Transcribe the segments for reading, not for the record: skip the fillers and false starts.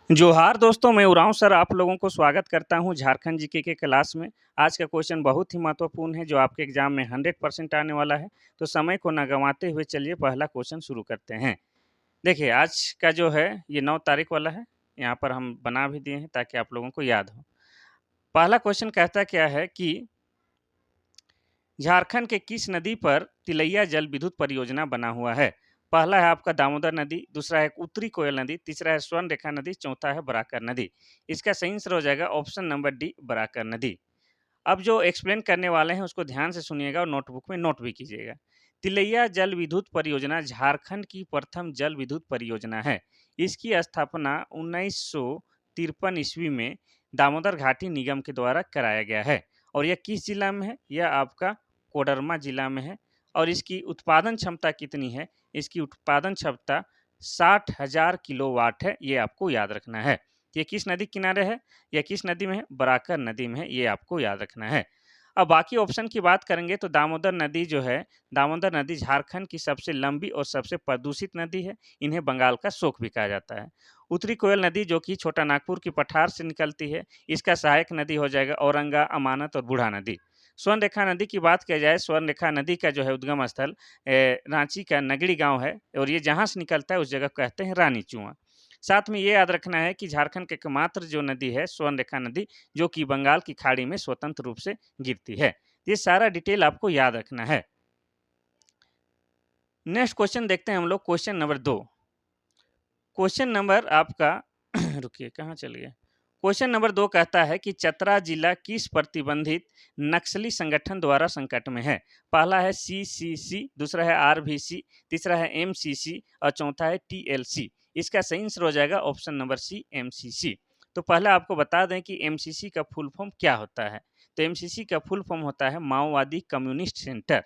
जोहार दोस्तों, मैं उरांव सर आप लोगों को स्वागत करता हूं झारखंड जीके के क्लास में। आज का क्वेश्चन बहुत ही महत्वपूर्ण है जो आपके एग्जाम में 100% आने वाला है। तो समय को ना गंवाते हुए चलिए पहला क्वेश्चन शुरू करते हैं। देखिए आज का जो है ये 9 तारीख वाला है। यहाँ पर हम बना भी दिए हैं ताकि आप लोगों को याद हो। पहला क्वेश्चन कहता क्या है कि झारखंड के किस नदी पर तिलैया जल विद्युत परियोजना बना हुआ है? पहला है आपका दामोदर नदी, दूसरा है उत्तरी कोयल नदी, तीसरा है स्वर्ण रेखा नदी, चौथा है बराकर नदी। इसका सही आंसर हो जाएगा ऑप्शन नंबर डी बराकर नदी। अब जो एक्सप्लेन करने वाले हैं उसको ध्यान से सुनिएगा और नोटबुक में नोट भी कीजिएगा। तिलैया जल विद्युत परियोजना झारखंड की प्रथम जल विद्युत परियोजना है। इसकी स्थापना 1953 ईस्वी में दामोदर घाटी निगम के द्वारा कराया गया है। और यह किस जिला में है? यह आपका कोडरमा जिला में है। और इसकी उत्पादन क्षमता कितनी है? इसकी उत्पादन क्षमता 60,000 किलोवाट है। ये आपको याद रखना है। ये किस नदी किनारे है? यह किस नदी में है? बराकर नदी में है। ये आपको याद रखना है। अब बाकी ऑप्शन की बात करेंगे तो दामोदर नदी जो है, दामोदर नदी झारखंड की सबसे लंबी और सबसे प्रदूषित नदी है। इन्हें बंगाल का शोक भी कहा जाता है। उत्तरी कोयल नदी जो कि छोटा नागपुर की पठार से निकलती है, इसका सहायक नदी हो जाएगा औरंगा, अमानत और बूढ़ा नदी। स्वर्ण रेखा नदी की बात किया जाए, स्वर्ण रेखा नदी का जो है उद्गम स्थल रांची का नगड़ी गांव है और ये जहां से निकलता है उस जगह कहते हैं रानी चुआ। साथ में ये याद रखना है कि झारखंड की एकमात्र जो नदी है स्वर्ण रेखा नदी, जो कि बंगाल की खाड़ी में स्वतंत्र रूप से गिरती है। ये सारा डिटेल आपको याद रखना है। नेक्स्ट क्वेश्चन देखते हैं हम लोग, क्वेश्चन नंबर 2। क्वेश्चन नंबर आपका रुकिए कहाँ चल गया। क्वेश्चन नंबर 2 कहता है कि चतरा जिला किस प्रतिबंधित नक्सली संगठन द्वारा संकट में है? पहला है सीसीसी, दूसरा है आरबीसी, तीसरा है एमसीसी और चौथा है टीएलसी। इसका सही आंसर हो जाएगा ऑप्शन नंबर सी एमसीसी। तो पहले आपको बता दें कि एमसीसी का फुल फॉर्म क्या होता है। तो एमसीसी का फुल फॉर्म होता है माओवादी कम्युनिस्ट सेंटर।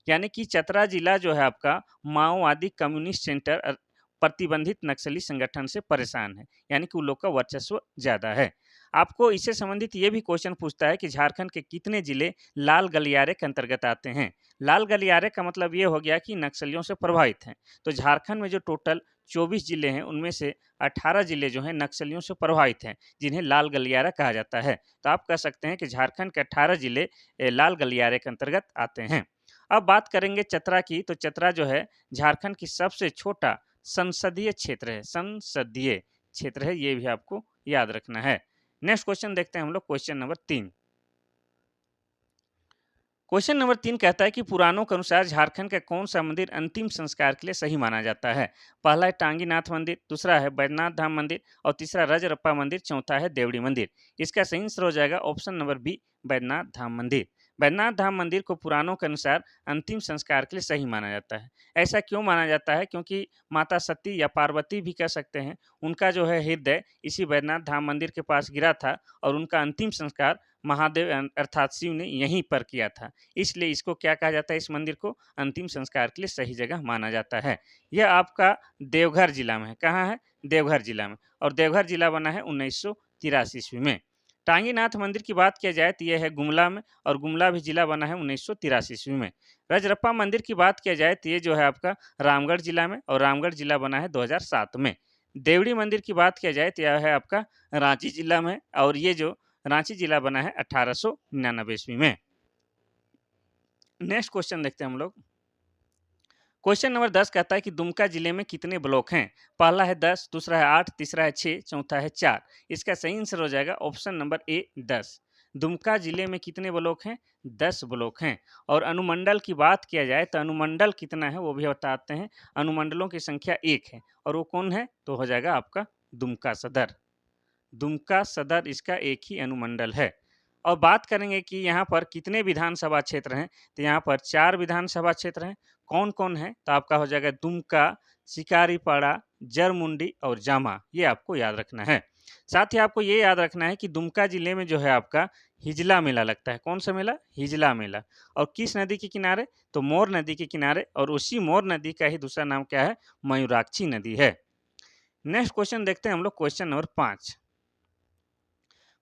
यानी कि चतरा जिला जो है आपका माओवादी कम्युनिस्ट सेंटर प्रतिबंधित नक्सली संगठन से परेशान है, यानी कि उन लोग का वर्चस्व ज्यादा है। आपको इससे संबंधित ये भी क्वेश्चन पूछता है कि झारखंड के कितने जिले लाल गलियारे के अंतर्गत आते हैं। लाल गलियारे का मतलब ये हो गया कि नक्सलियों से प्रभावित हैं। तो झारखंड में जो टोटल 24 जिले हैं उनमें से 18 जिले जो हैं नक्सलियों से प्रभावित हैं, जिन्हें लाल गलियारा कहा जाता है। तो आप कह सकते हैं कि झारखंड के 18 जिले लाल गलियारे के अंतर्गत आते हैं। अब बात करेंगे चतरा की। तो चतरा जो है झारखंड की सबसे छोटा संसदीय क्षेत्र है। संसदीय क्षेत्र है, ये भी आपको याद रखना है। नेक्स्ट क्वेश्चन देखते हैं हम लोग, क्वेश्चन नंबर 3। क्वेश्चन नंबर 3 कहता है कि पुराणों के अनुसार झारखंड का कौन सा मंदिर अंतिम संस्कार के लिए सही माना जाता है? पहला है टांगीनाथ मंदिर, दूसरा है बैद्यनाथ धाम मंदिर और तीसरा रजरप्पा मंदिर, चौथा है देवड़ी मंदिर। इसका सही आंसर हो जाएगा option number B Baidyanath Dham मंदिर। बैद्यनाथ धाम मंदिर को पुराणों के अनुसार अंतिम संस्कार के लिए सही माना जाता है। ऐसा क्यों माना जाता है? क्योंकि माता सती या पार्वती भी कह सकते हैं, उनका जो है हृदय इसी बैद्यनाथ धाम मंदिर के पास गिरा था और उनका अंतिम संस्कार महादेव अर्थात शिव ने यहीं पर किया था। इसलिए इसको क्या कहा जाता है? इस मंदिर को अंतिम संस्कार के लिए सही जगह माना जाता है। यह आपका देवघर जिला में है। कहाँ है? देवघर जिला में। और देवघर जिला बना है 1983 ईस्वी में। टांगीनाथ मंदिर की बात किया जाए तो यह है गुमला में और गुमला भी जिला बना है 1983 ईस्वी में। रजरप्पा मंदिर की बात किया जाए तो ये जो है आपका रामगढ़ जिला में और रामगढ़ जिला बना है 2007 में। देवड़ी मंदिर की बात किया जाए तो यह है आपका रांची जिला में और ये जो रांची जिला बना है 1899 ईस्वी में। नेक्स्ट क्वेश्चन देखते हैं हम लोग। क्वेश्चन नंबर 10 कहता है कि दुमका जिले में कितने ब्लॉक हैं? पहला है 10, दूसरा है 8, तीसरा है 6, चौथा है 4। इसका सही आंसर हो जाएगा ऑप्शन नंबर ए 10। दुमका जिले में कितने ब्लॉक हैं? 10 ब्लॉक हैं। और अनुमंडल की बात किया जाए तो अनुमंडल कितना है वो भी बताते हैं। अनुमंडलों की संख्या 1 है और वो कौन है? तो हो जाएगा आपका दुमका सदर। दुमका सदर इसका एक ही अनुमंडल है। और बात करेंगे कि यहाँ पर कितने विधानसभा क्षेत्र हैं, तो यहाँ पर 4 विधानसभा क्षेत्र हैं। कौन कौन है? तो आपका हो जाएगा दुमका, शिकारीपाड़ा, जरमुंडी और जामा। ये आपको याद रखना है। साथ ही आपको ये याद रखना है कि दुमका जिले में जो है आपका हिजला मेला लगता है। कौन सा मेला? हिजला मेला। और किस नदी के किनारे? तो मोर नदी के किनारे। और उसी मोर नदी का ही दूसरा नाम क्या है? मयूराक्षी नदी है। नेक्स्ट क्वेश्चन देखते हैं हम लोग, क्वेश्चन नंबर 5।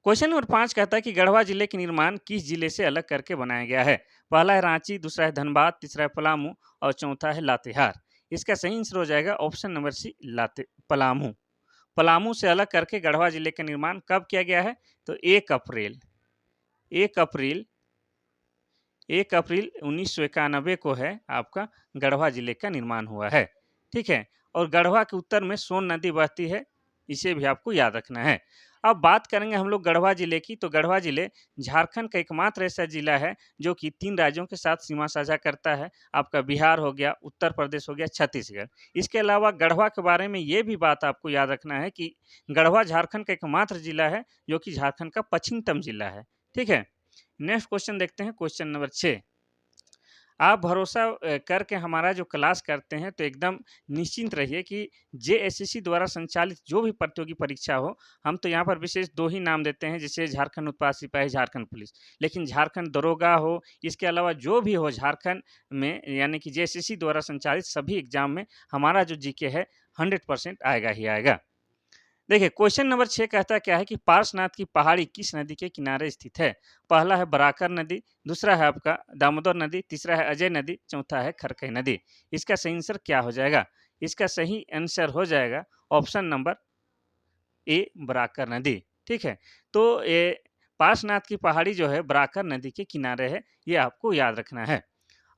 क्वेश्चन नंबर 5 कहता है कि गढ़वा जिले के निर्माण किस जिले से अलग करके बनाया गया है? पहला है रांची, दूसरा है धनबाद, तीसरा है पलामू और चौथा है लातेहार। इसका सही आंसर हो जाएगा option number C Palamu. Palamu से अलग करके गढ़वा जिले का निर्माण कब किया गया है? तो 1 अप्रैल 1991 को है आपका गढ़वा जिले का निर्माण हुआ है। ठीक है, और गढ़वा के उत्तर में सोन नदी बहती है, इसे भी आपको याद रखना है। अब बात करेंगे हम लोग गढ़वा जिले की, तो गढ़वा जिले झारखंड का एकमात्र ऐसा जिला है जो कि 3 राज्यों के साथ सीमा साझा करता है। आपका बिहार हो गया, उत्तर प्रदेश हो गया, छत्तीसगढ़। इसके अलावा गढ़वा के बारे में ये भी बात आपको याद रखना है कि गढ़वा झारखंड का एकमात्र जिला है जो कि झारखंड का पश्चिमतम जिला है। ठीक है, नेक्स्ट क्वेश्चन देखते हैं, क्वेश्चन नंबर 6। आप भरोसा करके हमारा जो क्लास करते हैं तो एकदम निश्चिंत रहिए कि जेएसएससी द्वारा संचालित जो भी प्रतियोगी परीक्षा हो, हम तो यहाँ पर विशेष 2 ही नाम देते हैं, जैसे झारखंड उत्पाद सिपाही, झारखंड पुलिस। लेकिन झारखंड दरोगा हो, इसके अलावा जो भी हो झारखंड में, यानी कि जेएसएससी द्वारा संचालित सभी एग्जाम में हमारा जो जीके है 100% आएगा ही आएगा। देखिए, क्वेश्चन नंबर 6 कहता क्या है कि पार्श्वनाथ की पहाड़ी किस नदी के किनारे स्थित है? पहला है बराकर नदी, दूसरा है आपका दामोदर नदी, तीसरा है अजय नदी, चौथा है खरकई नदी। इसका सही आंसर क्या हो जाएगा? इसका सही आंसर हो जाएगा ऑप्शन नंबर ए, बराकर नदी। ठीक है, तो ये पार्श्वनाथ की पहाड़ी जो है बराकर नदी के किनारे है, ये आपको याद रखना है।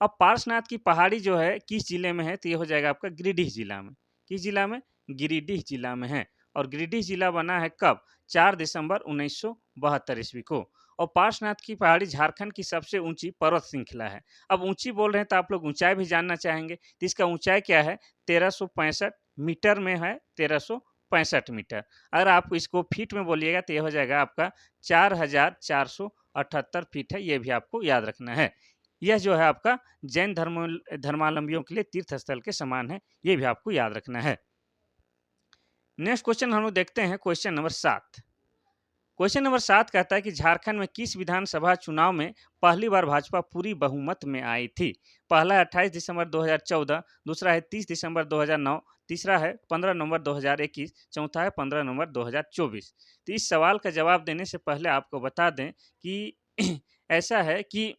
अब पार्श्वनाथ की पहाड़ी जो है किस जिले में है? तो ये हो जाएगा आपका गिरिडीह जिला में। किस जिला में? गिरिडीह जिला में है। और गिरिडीह जिला बना है कब? 4 दिसंबर 1972 ईस्वी को। और पार्श्वनाथ की पहाड़ी झारखंड की सबसे ऊंची पर्वत श्रृंखला है। अब ऊंची बोल रहे हैं तो आप लोग ऊंचाई भी जानना चाहेंगे, तो इसका ऊंचाई क्या है? 1365 मीटर में है, 1365 मीटर। अगर आप इसको फीट में बोलिएगा तो ये हो जाएगा आपका 4478 फीट है, ये भी आपको याद रखना है। यह जो है आपका जैन धर्मावलंबियों के लिए तीर्थ स्थल के समान है, ये भी आपको याद रखना है। नेक्स्ट क्वेश्चन हम लोग देखते हैं, क्वेश्चन नंबर 7। क्वेश्चन नंबर 7 कहता है कि झारखंड में किस विधानसभा चुनाव में पहली बार भाजपा पूरी बहुमत में आई थी? पहला है 28 दिसंबर 2014, दूसरा है 30 दिसंबर 2009, तीसरा है 15 नवंबर 2021, चौथा है 15 नवंबर 2024। तो इस सवाल का जवाब देने से पहले आपको बता दें कि ऐसा है कि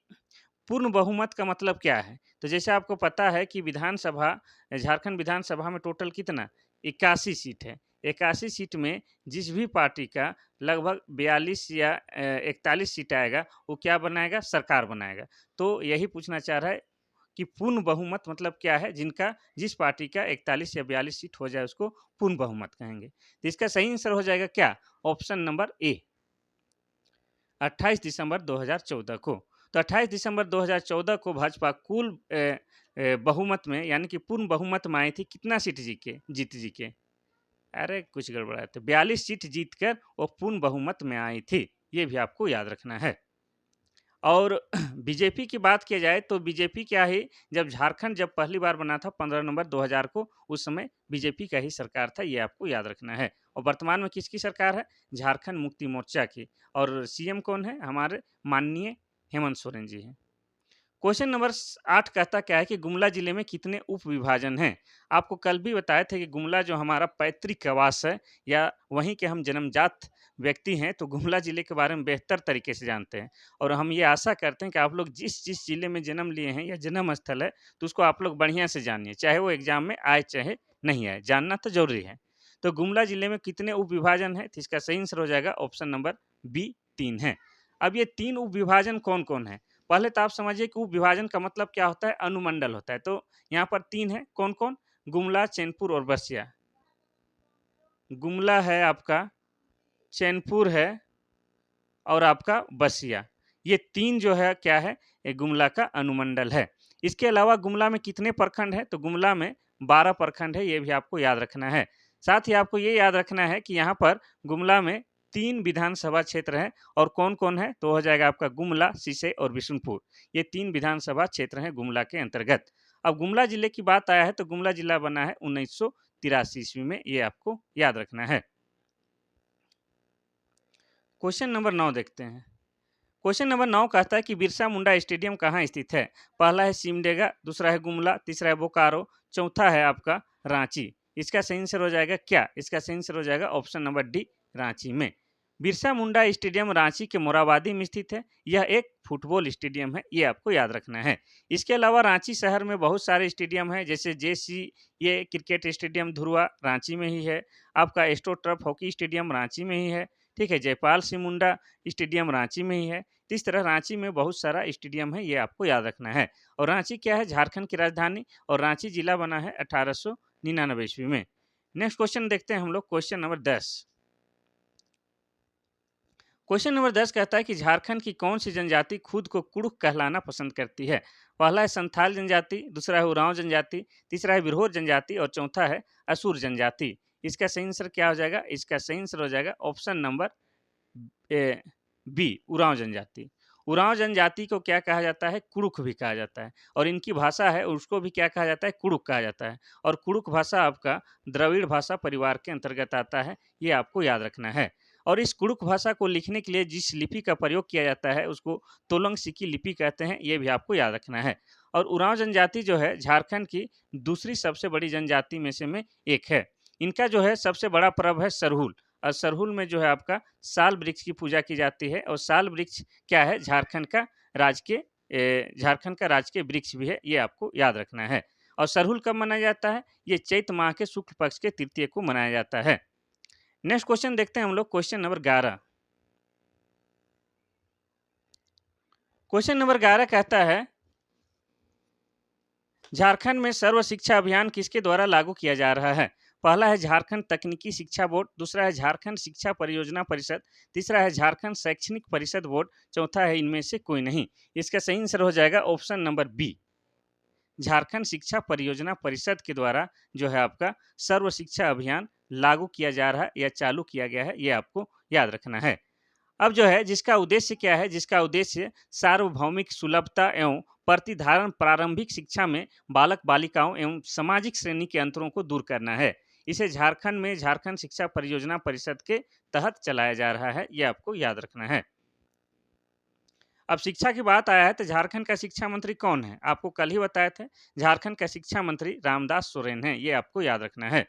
पूर्ण बहुमत का मतलब क्या है? तो जैसे आपको पता है कि विधानसभा, झारखंड विधानसभा में टोटल कितना 81 सीट है। 81 सीट में जिस भी पार्टी का लगभग 42 या 41 सीट आएगा, वो क्या बनाएगा? सरकार बनाएगा। तो यही पूछना चाह रहा है कि पूर्ण बहुमत मतलब क्या है? जिनका, जिस पार्टी का 41 या 42 सीट हो जाए उसको पूर्ण बहुमत कहेंगे। तो इसका सही आंसर हो जाएगा क्या? ऑप्शन नंबर ए, 28 दिसंबर 2014 को। तो 28 दिसंबर 2014 को भाजपा कुल बहुमत में, यानी कि पूर्ण बहुमत में आई थी। कितना सीट जीत के? अरे कुछ गड़बड़ा है, तो 42 सीट जीतकर वो पूर्ण बहुमत में आई थी, ये भी आपको याद रखना है। और बीजेपी की बात किया जाए तो बीजेपी क्या है, जब झारखंड जब पहली बार बना था 15 नवंबर 2000 को, उस समय बीजेपी का ही सरकार था, ये आपको याद रखना है। और वर्तमान में किसकी सरकार है? झारखंड मुक्ति मोर्चा की। और सीएम कौन है? हमारे माननीय हेमंत सोरेन जी हैं। क्वेश्चन नंबर 8 कहता क्या है कि गुमला जिले में कितने उप विभाजन हैं? आपको कल भी बताए थे कि गुमला जो हमारा पैतृक आवास है, या वहीं के हम जन्मजात व्यक्ति हैं, तो गुमला जिले के बारे में बेहतर तरीके से जानते हैं। और हम ये आशा करते हैं कि आप लोग जिस जिस जिले में जन्म लिए हैं या जन्म स्थल है, तो उसको आप लोग बढ़िया से जानिए, चाहे वो एग्जाम में आए चाहे नहीं आए, जानना तो जरूरी है। तो गुमला जिले में कितने उप विभाजन है? तो इसका सही आंसर हो जाएगा ऑप्शन नंबर बी, 3 है। अब ये 3 उप विभाजन कौन कौन है? पहले तो आप समझिए कि उप विभाजन का मतलब क्या होता है? अनुमंडल होता है। तो यहाँ पर 3 है, कौन कौन? गुमला, चैनपुर और बसिया। गुमला है आपका, चैनपुर है और आपका बसिया। ये 3 जो है क्या है? ये गुमला का अनुमंडल है। इसके अलावा गुमला में कितने प्रखंड है? तो गुमला में 12 प्रखंड है, ये भी आपको याद रखना है। साथ ही आपको ये याद रखना है कि यहाँ पर गुमला में 3 विधानसभा क्षेत्र हैं। और कौन कौन है? तो हो जाएगा आपका गुमला, सिसई और बिशुनपुर। ये 3 विधानसभा क्षेत्र हैं गुमला के अंतर्गत। अब गुमला जिले की बात आया है तो गुमला जिला बना है 1983 ईस्वी में, ये आपको याद रखना है। क्वेश्चन नंबर 9 देखते हैं। क्वेश्चन नंबर 9 कहता है कि बिरसा मुंडा स्टेडियम कहाँ स्थित है? पहला है सिमडेगा, दूसरा है गुमला, तीसरा है बोकारो, चौथा है आपका रांची। इसका सही आंसर हो जाएगा क्या? इसका सही आंसर हो जाएगा ऑप्शन नंबर डी, रांची में। बिरसा मुंडा स्टेडियम रांची के मोराबादी में स्थित है। यह एक फुटबॉल स्टेडियम है, ये आपको याद रखना है। इसके अलावा रांची शहर में बहुत सारे स्टेडियम हैं, जैसे जेसी ये क्रिकेट स्टेडियम धुरवा रांची में ही है। आपका astro turf hockey stadium Ranchi में ही है। ठीक है, जयपाल सिंह मुंडा स्टेडियम रांची में ही है। तो इस तरह रांची में बहुत सारा स्टेडियम है, ये आपको याद रखना है। और रांची क्या है, झारखंड की राजधानी, और रांची जिला बना है 1899 ईस्वी में। नेक्स्ट क्वेश्चन देखते हैं हम लोग, क्वेश्चन नंबर 10। क्वेश्चन नंबर 10 कहता है कि झारखंड की कौन सी जनजाति खुद को कुड़ुक कहलाना पसंद करती है। पहला है संथाल जनजाति, दूसरा है उरांव जनजाति, तीसरा है बिरहोर जनजाति और चौथा है असुर जनजाति। इसका सही आंसर क्या हो जाएगा? इसका सही आंसर हो जाएगा ऑप्शन नंबर बी, उरांव जनजाति। उरांव जनजाति को क्या कहा जाता है? कुड़ुक भी कहा जाता है। और इनकी भाषा है उसको भी क्या कहा जाता है? कुड़ुक कहा जाता है। और कुड़ुक भाषा आपका द्रविड़ भाषा परिवार के अंतर्गत आता है, ये आपको याद रखना है। और इस कुड़ुक भाषा को लिखने के लिए जिस लिपि का प्रयोग किया जाता है उसको तोलंग सिक्की लिपि कहते हैं, ये भी आपको याद रखना है। और उरांव जनजाति जो है झारखंड की दूसरी सबसे बड़ी जनजाति में से एक है। इनका जो है सबसे बड़ा पर्व है सरहुल। और सरहुल में जो है आपका साल वृक्ष की पूजा की जाती है। और साल वृक्ष क्या है? झारखंड का राजकीय वृक्ष भी है, ये आपको याद रखना है। और सरहुल कब मनाया जाता है? ये चैत माह के शुक्ल पक्ष के तृतीय को मनाया जाता है। नेक्स्ट क्वेश्चन देखते हैं हम लोग, क्वेश्चन नंबर 11। क्वेश्चन नंबर 11 कहता है झारखंड में सर्व शिक्षा अभियान किसके द्वारा लागू किया जा रहा है? पहला है झारखंड तकनीकी शिक्षा बोर्ड, दूसरा है झारखंड शिक्षा परियोजना परिषद, तीसरा है झारखंड शैक्षणिक परिषद बोर्ड, चौथा है इनमें से कोई नहीं। इसका सही आंसर हो जाएगा ऑप्शन नंबर बी, झारखंड शिक्षा परियोजना परिषद के द्वारा जो है आपका सर्व शिक्षा अभियान लागू किया जा रहा है या चालू किया गया है, ये आपको याद रखना है। अब जो है जिसका उद्देश्य क्या है? जिसका उद्देश्य सार्वभौमिक सुलभता एवं प्रतिधारण प्रारंभिक शिक्षा में बालक बालिकाओं एवं सामाजिक श्रेणी के अंतरों को दूर करना है। इसे झारखंड में झारखंड शिक्षा परियोजना परिषद के तहत चलाया जा रहा है, यह आपको याद रखना है। अब शिक्षा की बात आया है तो झारखंड का शिक्षा मंत्री कौन है? आपको कल ही बताए थे, झारखंड का शिक्षा मंत्री रामदास सोरेन है, ये आपको याद रखना है।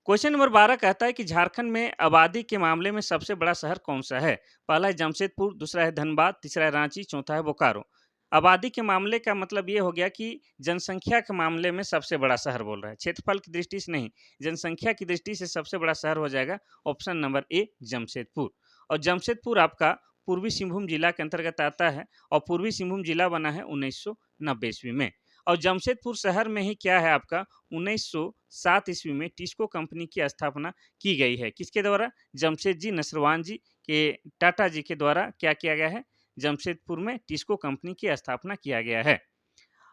क्वेश्चन नंबर 12 कहता है कि झारखंड में आबादी के मामले में सबसे बड़ा शहर कौन सा है? पहला है जमशेदपुर, दूसरा है धनबाद, तीसरा है रांची, चौथा है बोकारो। आबादी के मामले का मतलब ये हो गया कि जनसंख्या के मामले में सबसे बड़ा शहर बोल रहा है, क्षेत्रफल की दृष्टि से नहीं, जनसंख्या की दृष्टि से सबसे बड़ा शहर हो जाएगा ऑप्शन नंबर ए, जमशेदपुर। और जमशेदपुर आपका पूर्वी सिंहभूम जिला के अंतर्गत आता है और पूर्वी सिंहभूम जिला बना है 1990 ईस्वी में। और जमशेदपुर शहर में ही क्या है आपका 1907 ईस्वी में टिस्को कंपनी की स्थापना की गई है। किसके द्वारा? जमशेद जी नसरवान जी के टाटा जी के द्वारा क्या किया गया है? जमशेदपुर में टिस्को कंपनी की स्थापना किया गया है।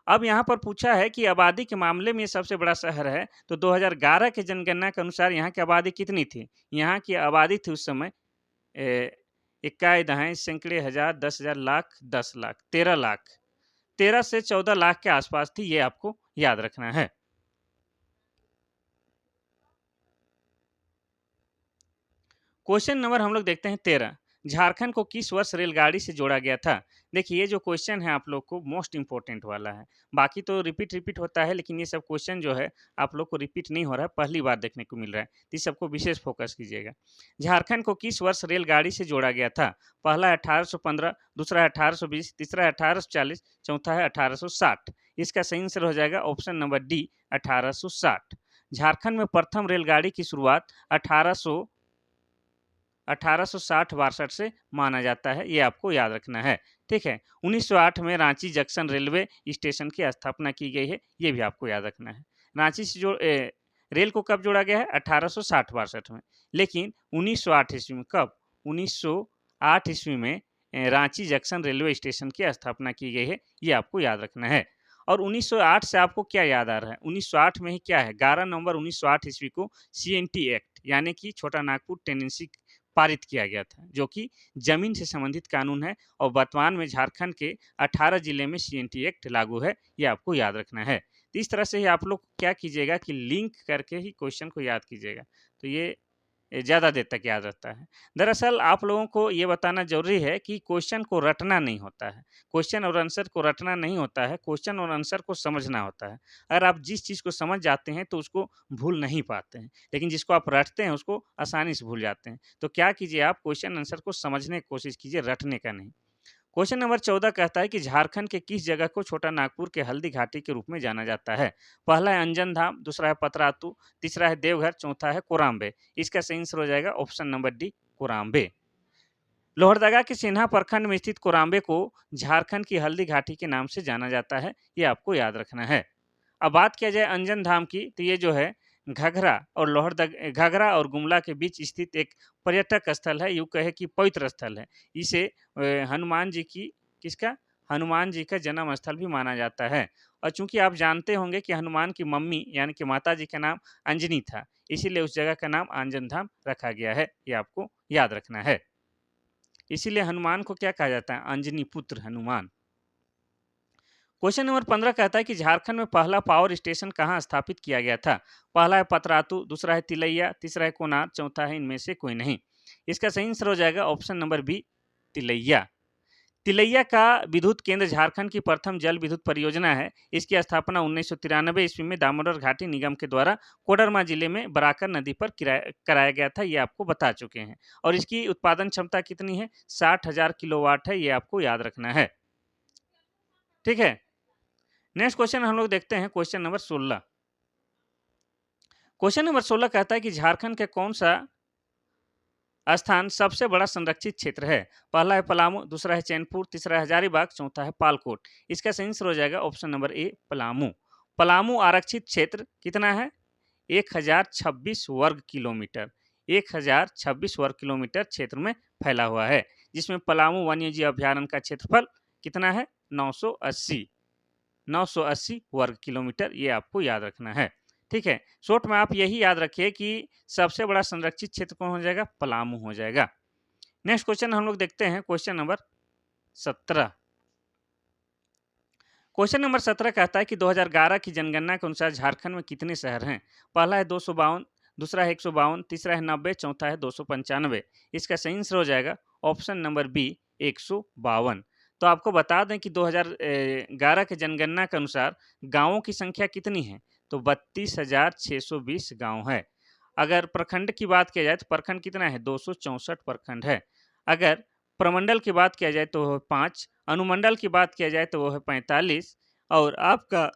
अब यहाँ पर पूछा है कि आबादी के मामले में ये सबसे बड़ा शहर है, तो 2011 के जनगणना के अनुसार यहाँ की आबादी कितनी थी? यहाँ की आबादी थी उस समय इक्काई दहाई सैकड़े हजार 10,000 लाख 10 लाख 13 लाख 13 से 14 लाख के आसपास थी, ये आपको याद रखना है। क्वेश्चन नंबर हम लोग देखते हैं 13। झारखंड को किस वर्ष रेलगाड़ी से जोड़ा गया था? देखिए ये जो क्वेश्चन है आप लोग को मोस्ट इंपॉर्टेंट वाला है। बाकी तो रिपीट होता है, लेकिन ये सब क्वेश्चन जो है आप लोग को रिपीट नहीं हो रहा है, पहली बार देखने को मिल रहा है, तो इस सबको विशेष फोकस कीजिएगा। झारखंड को किस वर्ष रेलगाड़ी से जोड़ा गया था? पहला है 1815, दूसरा है 1820, तीसरा है 1840, चौथा है 1860। इसका सही आंसर हो जाएगा ऑप्शन नंबर डी, 1860। झारखंड में प्रथम रेलगाड़ी की शुरुआत 1860-62 से माना जाता है, ये आपको याद रखना है। ठीक है, 1908 में रांची जंक्शन रेलवे स्टेशन की स्थापना की गई है, ये भी आपको याद रखना है। रांची से रेल को कब जोड़ा गया है? 1860-62 में। लेकिन 1908 ईस्वी में, कब? 1908 ईस्वी में रांची जंक्शन रेलवे स्टेशन की स्थापना की गई है, ये आपको याद रखना है। और 1908 से आपको क्या याद आ रहा है? 1908 में ही क्या है? 11 नवंबर 1908 ईस्वी को CNT एक्ट यानी कि छोटा नागपुर टेनेंसी पारित किया गया था, जो कि जमीन से संबंधित कानून है। और वर्तमान में झारखंड के 18 जिले में CNT एक्ट लागू है, ये आपको याद रखना है। तो इस तरह से ही आप लोग क्या कीजिएगा कि लिंक करके ही क्वेश्चन को याद कीजिएगा। तो ये ज़्यादा देर तक याद रहता है। दरअसल आप लोगों को ये बताना ज़रूरी है कि क्वेश्चन को रटना नहीं होता है। क्वेश्चन और आंसर को रटना नहीं होता है, क्वेश्चन और आंसर को समझना होता है। अगर आप जिस चीज़ को समझ जाते हैं तो उसको भूल नहीं पाते हैं, लेकिन जिसको आप रटते हैं उसको आसानी से भूल जाते हैं। तो क्या कीजिए, आप क्वेश्चन आंसर को समझने की कोशिश कीजिए, रटने का नहीं। क्वेश्चन नंबर 14 कहता है कि झारखंड के किस जगह को छोटा नागपुर के हल्दी घाटी के रूप में जाना जाता है? पहला है अंजन धाम, दूसरा है पतरातू, तीसरा है देवघर, चौथा है कोराम्बे। इसका सही आंसर हो जाएगा ऑप्शन नंबर डी, कोराम्बे। लोहरदगा के सिन्हा प्रखंड में स्थित कोराम्बे को झारखंड की हल्दी घाटी के नाम से जाना जाता है, ये आपको याद रखना है। अब बात किया जाए अंजन धाम की, तो ये जो है घघरा और गुमला के बीच स्थित एक पर्यटक स्थल है, यूँ कहे कि पवित्र स्थल है। इसे हनुमान जी की किसका हनुमान जी का जन्म स्थल भी माना जाता है। और चूंकि आप जानते होंगे कि हनुमान की मम्मी यानी कि माता जी का नाम अंजनी था, इसीलिए उस जगह का नाम अंजन धाम रखा गया है, ये आपको याद रखना है। इसीलिए हनुमान को क्या कहा जाता है? अंजनी पुत्र हनुमान। क्वेश्चन नंबर 15 कहता है कि झारखंड में पहला पावर स्टेशन कहाँ स्थापित किया गया था? पहला है पतरातू, दूसरा है तिलैया, तीसरा है कोनार, चौथा है इनमें से कोई नहीं। इसका सही आंसर हो जाएगा option number B, Tilaiya. Tilaiya का विद्युत केंद्र झारखंड की प्रथम जल विद्युत परियोजना है। इसकी स्थापना 1993 ईस्वी में दामोदर घाटी निगम के द्वारा कोडरमा जिले में बराकर नदी पर कराया गया था, ये आपको बता चुके हैं। और इसकी उत्पादन क्षमता कितनी है? 60,000 किलोवाट है, ये आपको याद रखना है। ठीक है, नेक्स्ट क्वेश्चन हम लोग देखते हैं, क्वेश्चन नंबर 16। क्वेश्चन नंबर 16 कहता है कि झारखंड के कौन सा स्थान सबसे बड़ा संरक्षित क्षेत्र है? पहला है पलामू, दूसरा है चैनपुर, तीसरा है हजारीबाग, चौथा है पालकोट। इसका सही आंसर हो जाएगा ऑप्शन नंबर ए, पलामू। पलामू आरक्षित क्षेत्र कितना है? 1026 वर्ग किलोमीटर। 1026 वर्ग किलोमीटर क्षेत्र में फैला हुआ है, जिसमें पलामू वन्यजीव अभ्यारण्य का क्षेत्रफल कितना है? 980 वर्ग किलोमीटर, ये आपको याद रखना है। ठीक है, शॉर्ट में आप यही याद रखिए कि सबसे बड़ा संरक्षित क्षेत्र कौन हो जाएगा? पलामू हो जाएगा। नेक्स्ट क्वेश्चन हम लोग देखते हैं, क्वेश्चन नंबर 17। क्वेश्चन नंबर 17 कहता है कि 2011 की जनगणना के अनुसार झारखंड में कितने शहर हैं? पहला है 252, दूसरा है 152, तीसरा है 90, चौथा है 295। इसका सही आंसर हो जाएगा ऑप्शन नंबर बी, 152। तो आपको बता दें कि 2011 के जनगणना के अनुसार गांवों की संख्या कितनी है? तो 32,620 गांव है। अगर प्रखंड की बात किया जाए तो प्रखंड कितना है? 264 प्रखंड है। अगर प्रमंडल की बात किया जाए तो वो 5, अनुमंडल की बात किया जाए तो वो है 45, और आपका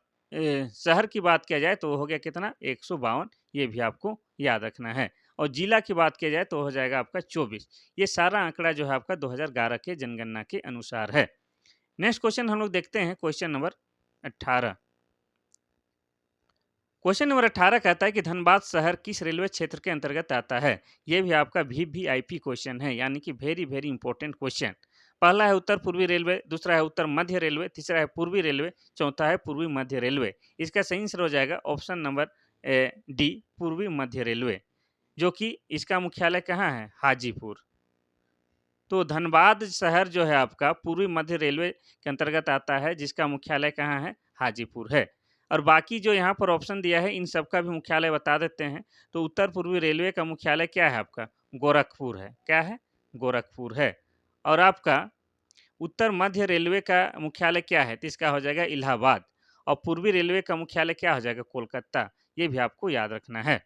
शहर की बात किया जाए तो वो हो गया कितना? 152। ये भी आपको याद रखना है। और जिला की बात किया जाए तो हो जाएगा आपका 24। ये सारा आंकड़ा जो है आपका 2011 के जनगणना के अनुसार है। नेक्स्ट क्वेश्चन हम लोग देखते हैं, क्वेश्चन नंबर 18। क्वेश्चन नंबर 18 कहता है कि धनबाद शहर किस रेलवे क्षेत्र के अंतर्गत आता है? ये भी आपका वीवीआईपी क्वेश्चन है, यानी कि वेरी वेरी इंपॉर्टेंट क्वेश्चन। पहला है उत्तर पूर्वी रेलवे, दूसरा है उत्तर मध्य रेलवे, तीसरा है पूर्वी रेलवे, चौथा है पूर्वी मध्य रेलवे। इसका सही आंसर हो जाएगा ऑप्शन नंबर डी, पूर्वी मध्य रेलवे, जो कि इसका मुख्यालय कहाँ है? हाजीपुर। तो धनबाद शहर जो है आपका पूर्वी मध्य रेलवे के अंतर्गत आता है, जिसका मुख्यालय कहाँ है? हाजीपुर है। और बाकी जो यहाँ पर ऑप्शन दिया है, इन सबका भी मुख्यालय बता देते हैं। तो उत्तर पूर्वी रेलवे का मुख्यालय क्या है आपका? गोरखपुर है। क्या है? गोरखपुर है। और आपका उत्तर मध्य रेलवे का मुख्यालय क्या है? तो इसका हो जाएगा इलाहाबाद। और पूर्वी रेलवे का मुख्यालय क्या हो जाएगा? कोलकाता। ये भी आपको याद रखना है।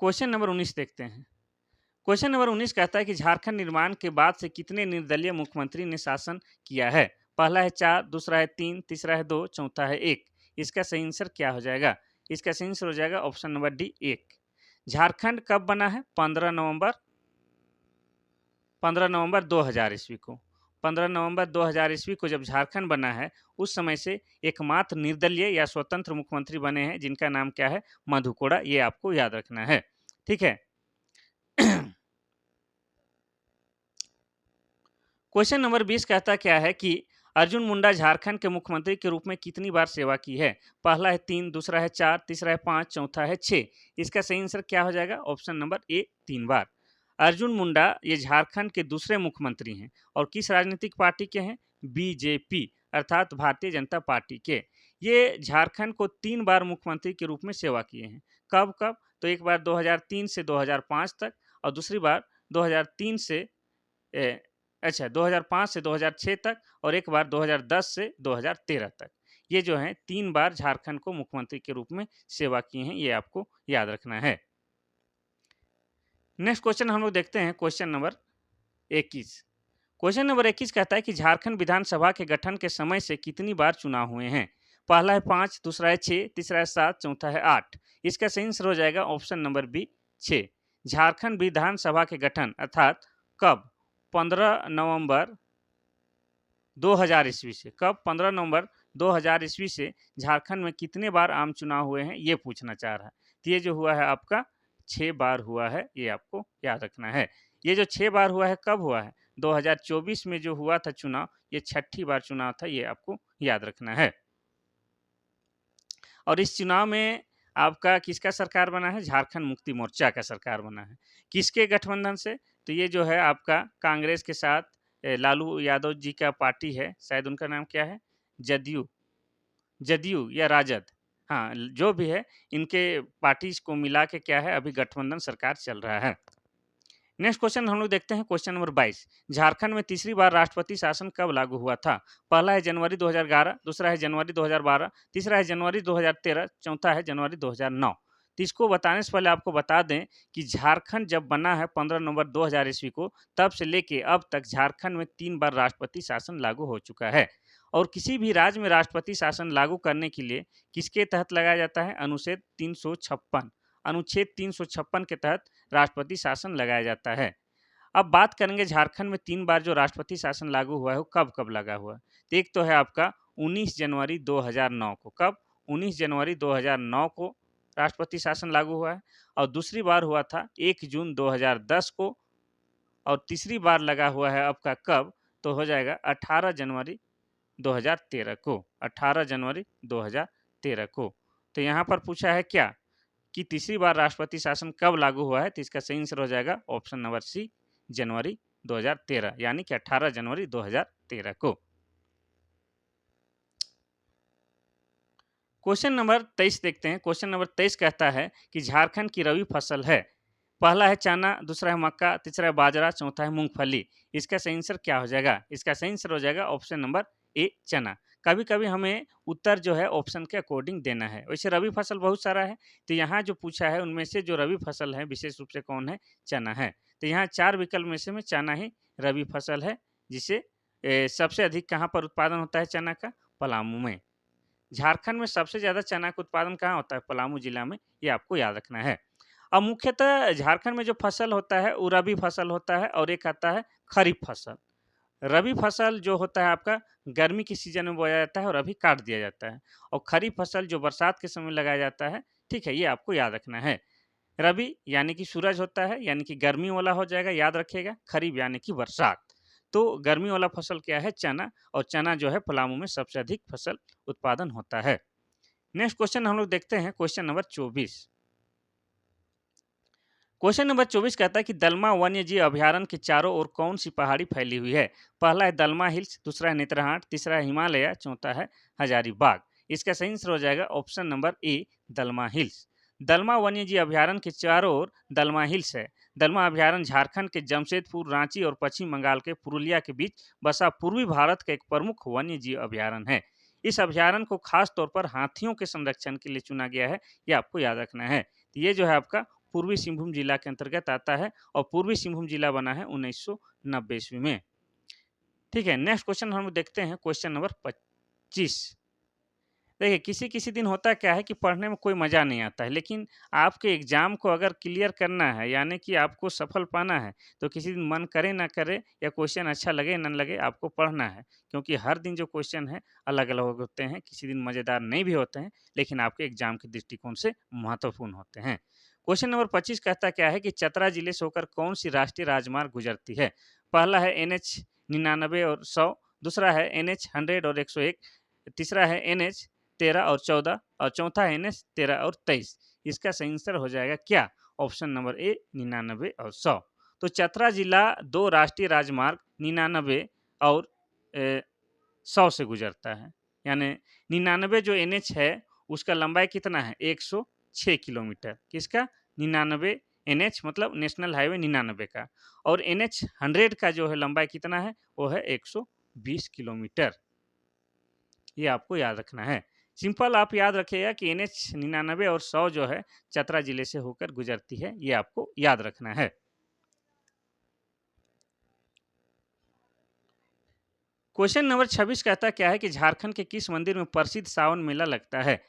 क्वेश्चन नंबर 19 देखते हैं। क्वेश्चन नंबर 19 कहता है कि झारखंड निर्माण के बाद से कितने निर्दलीय मुख्यमंत्री ने शासन किया है? पहला है 4, दूसरा है 3, तीसरा है 2, चौथा है 1। इसका सही आंसर क्या हो जाएगा? इसका सही आंसर हो जाएगा ऑप्शन नंबर डी, 1। झारखंड कब बना है? 15 नवंबर 2000 ईस्वी को। 15 नवंबर 2000 ईस्वी को जब झारखंड बना है, उस समय से एकमात्र निर्दलीय या स्वतंत्र मुख्यमंत्री बने हैं, जिनका नाम क्या है? मधु कोड़ा। ये आपको याद रखना है। ठीक है। क्वेश्चन नंबर 20 कहता क्या है कि अर्जुन मुंडा झारखंड के मुख्यमंत्री के रूप में कितनी बार सेवा की है? पहला है 3, दूसरा है 4, तीसरा है 5, चौथा है 6। इसका सही आंसर क्या हो जाएगा? ऑप्शन नंबर ए, 3 बार। अर्जुन मुंडा ये झारखंड के दूसरे मुख्यमंत्री हैं और किस राजनीतिक पार्टी के हैं? बीजेपी अर्थात भारतीय जनता पार्टी के। ये झारखंड को 3 बार मुख्यमंत्री के रूप में सेवा किए हैं। कब कब? तो एक बार 2003 से 2005 तक और दूसरी बार 2003 से 2005 से 2006 तक और एक बार 2010 से 2013 तक। ये जो है 3 बार झारखंड को मुख्यमंत्री के रूप में सेवा की हैं, ये आपको याद रखना है। नेक्स्ट क्वेश्चन हम लोग देखते हैं क्वेश्चन नंबर 21। क्वेश्चन नंबर 21 कहता है कि झारखंड विधानसभा के गठन के समय से कितनी बार चुनाव हुए हैं? पहला है 5, दूसरा है 6, तीसरा है 7, चौथा है 8। इसका सही आंसर हो जाएगा ऑप्शन नंबर बी 6। झारखंड विधानसभा के गठन अर्थात कब? 15 नवंबर 2000 ईस्वी से। कब? 15 नवंबर 2000 ईस्वी से झारखंड में कितने बार आम चुनाव हुए हैं, ये पूछना चाह रहा है। तो ये जो हुआ है आपका 6 बार हुआ है, ये आपको याद रखना है। ये जो 6 बार हुआ है कब हुआ है? 2024 में जो हुआ था चुनाव, ये छठी बार चुनाव था, ये आपको याद रखना है। और इस चुनाव में आपका किसका सरकार बना है? झारखंड मुक्ति मोर्चा का सरकार बना है। किसके गठबंधन से? तो ये जो है आपका कांग्रेस के साथ लालू यादव जी का पार्टी है, शायद उनका नाम क्या है? जदयू जदयू या राजद, हाँ, जो भी है, इनके पार्टीज को मिला के क्या है, अभी गठबंधन सरकार चल रहा है। नेक्स्ट क्वेश्चन हम लोग देखते हैं क्वेश्चन नंबर 22। झारखंड में तीसरी बार राष्ट्रपति शासन कब लागू हुआ था? पहला है जनवरी 2011, दूसरा है जनवरी 2012, तीसरा है जनवरी 2013, चौथा है जनवरी 2009। तो इसको बताने से पहले आपको बता दें कि झारखंड जब बना है 15 नवंबर 2000 ईस्वी को, तब से लेके अब तक झारखंड में 3 बार राष्ट्रपति शासन लागू हो चुका है। और किसी भी राज्य में राष्ट्रपति शासन लागू करने के लिए किसके तहत लगाया जाता है? अनुच्छेद 356। अनुच्छेद 356 के तहत राष्ट्रपति शासन लगाया जाता है। अब बात करेंगे झारखंड में 3 बार जो राष्ट्रपति शासन लागू हुआ है, वो कब-कब लगा हुआ है? तो एक तो है आपका 19 जनवरी 2009 को। कब? 19 जनवरी 2009 को राष्ट्रपति शासन लागू हुआ है। और दूसरी बार हुआ था 1 जून 2010 को। और तीसरी बार लगा हुआ है आपका कब? तो हो जाएगा 18 जनवरी 2013 को। 18 जनवरी 2013 को। तो यहाँ पर पूछा है क्या कि तीसरी बार राष्ट्रपति शासन कब लागू हुआ है? तो इसका सही आंसर हो जाएगा ऑप्शन नंबर सी, जनवरी 2013, यानी कि 18 जनवरी 2013 को। क्वेश्चन नंबर 23 देखते हैं। क्वेश्चन नंबर 23 कहता है कि झारखंड की रबी फसल है। पहला है चना, दूसरा है मक्का, तीसरा है बाजरा, चौथा है मूंगफली। इसका सही आंसर क्या हो जाएगा? इसका सही आंसर हो जाएगा ऑप्शन नंबर ए, चना। कभी कभी हमें उत्तर जो है ऑप्शन के अकॉर्डिंग देना है। वैसे रबी फसल बहुत सारा है, तो यहाँ जो पूछा है उनमें से जो रबी फसल है विशेष रूप से कौन है? चना है। तो यहाँ 4 विकल्प में से में चना ही रबी फसल है, जिसे सबसे अधिक कहाँ पर उत्पादन होता है चना का? पलामू में। झारखंड में सबसे ज़्यादा चना का उत्पादन कहाँ होता है? पलामू जिला में, ये आपको याद रखना है। अब मुख्यतः झारखंड में जो फसल होता है वो रबी फसल होता है और एक आता है खरीफ फसल। रबी फसल जो होता है आपका गर्मी के सीजन में बोया जाता है और अभी काट दिया जाता है। और खरीफ फसल जो बरसात के समय लगाया जाता है, ठीक है, ये आपको याद रखना है। रबी यानी कि सूरज होता है, यानी कि गर्मी वाला हो जाएगा, याद रखिएगा। खरीफ यानी कि बरसात। तो गर्मी वाला फसल क्या है? चना। और चना जो है पलामू में सबसे अधिक फसल उत्पादन होता है। नेक्स्ट क्वेश्चन हम लोग देखते हैं क्वेश्चन नंबर 24। क्वेश्चन नंबर 24 कहता है कि दलमा वन्यजीव अभयारण्य के चारों ओर कौन सी पहाड़ी फैली हुई है? पहला है दलमा हिल्स, दूसरा है नेत्रहाट, तीसरा है हिमालय, चौथा है हजारीबाग। इसका सही आंसर हो जाएगा option number A, Dalma hills. Dalma वन्यजीव अभयारण्य के चारों ओर दलमा हिल्स है। दलमा अभयारण्य झारखंड के जमशेदपुर, रांची और पश्चिम बंगाल के पुरुलिया के बीच बसा पूर्वी भारत का एक प्रमुख वन्यजीव अभयारण्य है। इस अभयारण्य को खास तौर पर हाथियों के संरक्षण के लिए चुना गया है, ये आपको याद रखना है। तो ये जो है आपका पूर्वी सिंहभूम जिला के अंतर्गत आता है और पूर्वी सिंहभूम जिला बना है 1990 ईस्वी में। ठीक है, नेक्स्ट क्वेश्चन हम देखते हैं क्वेश्चन नंबर 25। देखिए, किसी किसी दिन होता क्या है कि पढ़ने में कोई मज़ा नहीं आता है, लेकिन आपके एग्जाम को अगर क्लियर करना है, यानी कि आपको सफल पाना है, तो किसी दिन मन करे ना करे या क्वेश्चन अच्छा लगे ना लगे, आपको पढ़ना है। क्योंकि हर दिन जो क्वेश्चन है अलग अलग होते हैं, किसी दिन मज़ेदार नहीं भी होते हैं, लेकिन आपके एग्जाम के दृष्टिकोण से महत्वपूर्ण होते हैं। क्वेश्चन नंबर 25 कहता क्या है कि चतरा जिले से होकर कौन सी राष्ट्रीय राजमार्ग गुजरती है? पहला है NH 99 और 100, दूसरा है NH 100 और 101, तीसरा है NH 13 और 14 और चौथा है NH 13 और 23। इसका सही आंसर हो जाएगा क्या? ऑप्शन नंबर ए, 99 और 100। तो चतरा जिला 2 राष्ट्रीय राजमार्ग 99 और 100 से गुजरता है। यानी 99 जो NH है उसका लंबाई कितना है? 100 6 किलोमीटर। किसका? 99 एनएच मतलब नेशनल हाईवे 99 का। और एनएच 100 का जो है लंबाई कितना है? वो है 120 किलोमीटर। ये आपको याद रखना है। सिंपल आप याद रखिएगा कि एनएच 99 और 100 जो है चतरा जिले से होकर गुजरती है, ये आपको याद रखना है। क्वेश्चन नंबर 26 कहता क्या है कि झारखंड के किस मंदिर में प्रसिद्ध सावन मेला लगता है?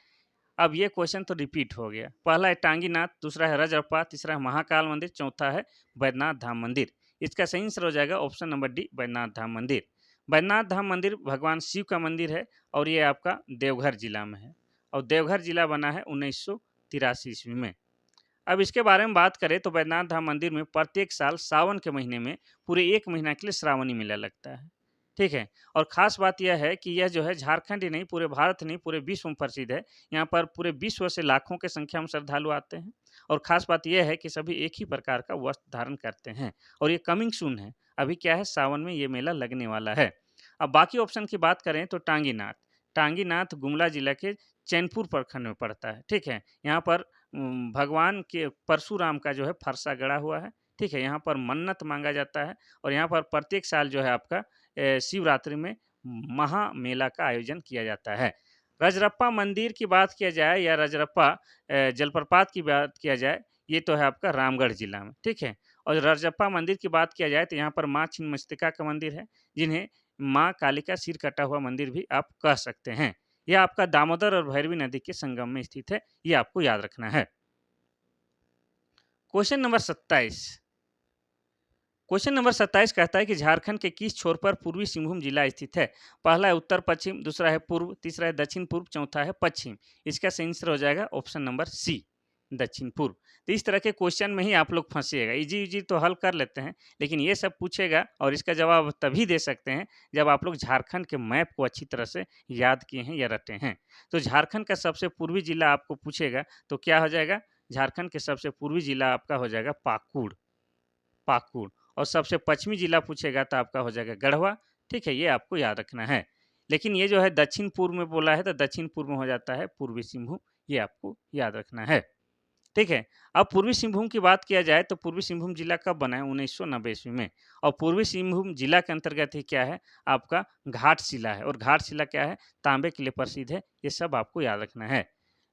अब ये क्वेश्चन तो रिपीट हो गया। पहला है टांगीनाथ, दूसरा है रजरप्पा, तीसरा है महाकाल मंदिर, चौथा है बैद्यनाथ धाम मंदिर। इसका सही आंसर हो जाएगा option number D, Baidyanath Dham मंदिर। बैद्यनाथ धाम मंदिर भगवान शिव का मंदिर है और ये आपका देवघर जिला में है और देवघर जिला बना है 1983 ईस्वी में। अब इसके बारे में बात करें तो बैद्यनाथ धाम मंदिर में प्रत्येक साल सावन के महीने में पूरे 1 महीना के लिए श्रावणी मेला लगता है। ठीक है? और ख़ास बात यह है कि यह जो है झारखंड ही नहीं, पूरे भारत नहीं, पूरे विश्व में प्रसिद्ध है। यहाँ पर पूरे विश्व से लाखों की संख्या में श्रद्धालु आते हैं और ख़ास बात यह है कि सभी एक ही प्रकार का वस्त्र धारण करते हैं और ये कमिंग सून है। अभी क्या है, सावन में ये मेला लगने वाला है। अब बाकी ऑप्शन की बात करें तो टांगीनाथ। टांगीनाथ गुमला जिला के चैनपुर प्रखंड में पड़ता है। ठीक है? यहाँ पर भगवान के परशुराम का जो है फरसा गड़ा हुआ है। ठीक है? यहाँ पर मन्नत मांगा जाता है और यहाँ पर प्रत्येक साल जो है आपका शिवरात्रि में महामेला का आयोजन किया जाता है। रजरप्पा मंदिर की बात किया जाए या रजरप्पा जलप्रपात की बात किया जाए, ये तो है आपका रामगढ़ जिला में। ठीक है? और रजरप्पा मंदिर की बात किया जाए तो यहाँ पर माँ छिन्नमस्तिका का मंदिर है, जिन्हें माँ काली का सिर कटा हुआ मंदिर भी आप कह सकते हैं। यह आपका दामोदर और भैरवी नदी के संगम में स्थित है, ये आपको याद रखना है। Question number 27। क्वेश्चन नंबर 27 कहता है कि झारखंड के किस छोर पर पूर्वी सिंहभूम जिला स्थित है? पहला है उत्तर पश्चिम, दूसरा है पूर्व, तीसरा है दक्षिण पूर्व, चौथा है पश्चिम। इसका सही आंसर हो जाएगा ऑप्शन नंबर सी, दक्षिण पूर्व। तो इस तरह के क्वेश्चन में ही आप लोग फंसिएगा। इजी इजी तो हल कर लेते हैं, लेकिन ये सब पूछेगा और इसका जवाब तभी दे सकते हैं जब आप लोग झारखंड के मैप को अच्छी तरह से याद किए हैं या रटे हैं। तो झारखंड का सबसे पूर्वी जिला आपको पूछेगा तो क्या हो जाएगा? झारखंड के सबसे पूर्वी जिला आपका हो जाएगा पाकुड़। पाकुड़। और सबसे पश्चिमी जिला पूछेगा तो आपका हो जाएगा गढ़वा। ठीक है? ये आपको याद रखना है। लेकिन ये जो है दक्षिण पूर्व में बोला है तो दक्षिण पूर्व में हो जाता है पूर्वी सिंहभूम, ये आपको याद रखना है। ठीक है? अब पूर्वी सिंहभूम की बात किया जाए तो पूर्वी सिंहभूम जिला कब बना है? 1990 ईस्वी में। और पूर्वी सिंहभूम जिला के अंतर्गत ही क्या है? आपका घाटशिला है और घाटशिला क्या है? तांबे के लिए प्रसिद्ध है। ये सब आपको याद रखना है।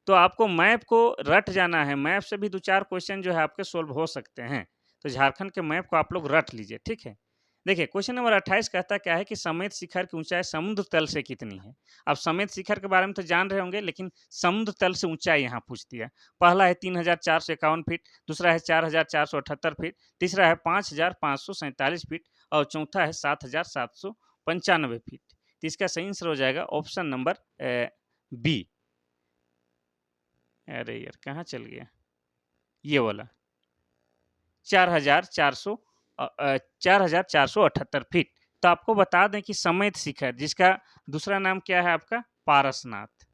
तो आपको मैप को रट जाना है। मैप से भी 2-4 क्वेश्चन जो है आपके सॉल्व हो सकते हैं। तो झारखंड के मैप को आप लोग रट लीजिए। ठीक है? देखिए क्वेश्चन नंबर 28 कहता क्या है कि समेत शिखर की ऊंचाई समुद्र तल से कितनी है? आप समेत शिखर के बारे में तो जान रहे होंगे, लेकिन समुद्र तल से ऊंचाई यहाँ पूछ दिया। पहला है 3,451 फीट, दूसरा है 4,478 फीट, तीसरा है 5,547 फीट और चौथा है 7,795 फीट। तो इसका सही आंसर हो जाएगा ऑप्शन नंबर बी। अरे यार कहाँ चल गया? ये वाला 4,478 फीट। तो आपको बता दें कि समेत शिखर, जिसका दूसरा नाम क्या है आपका? पारसनाथ।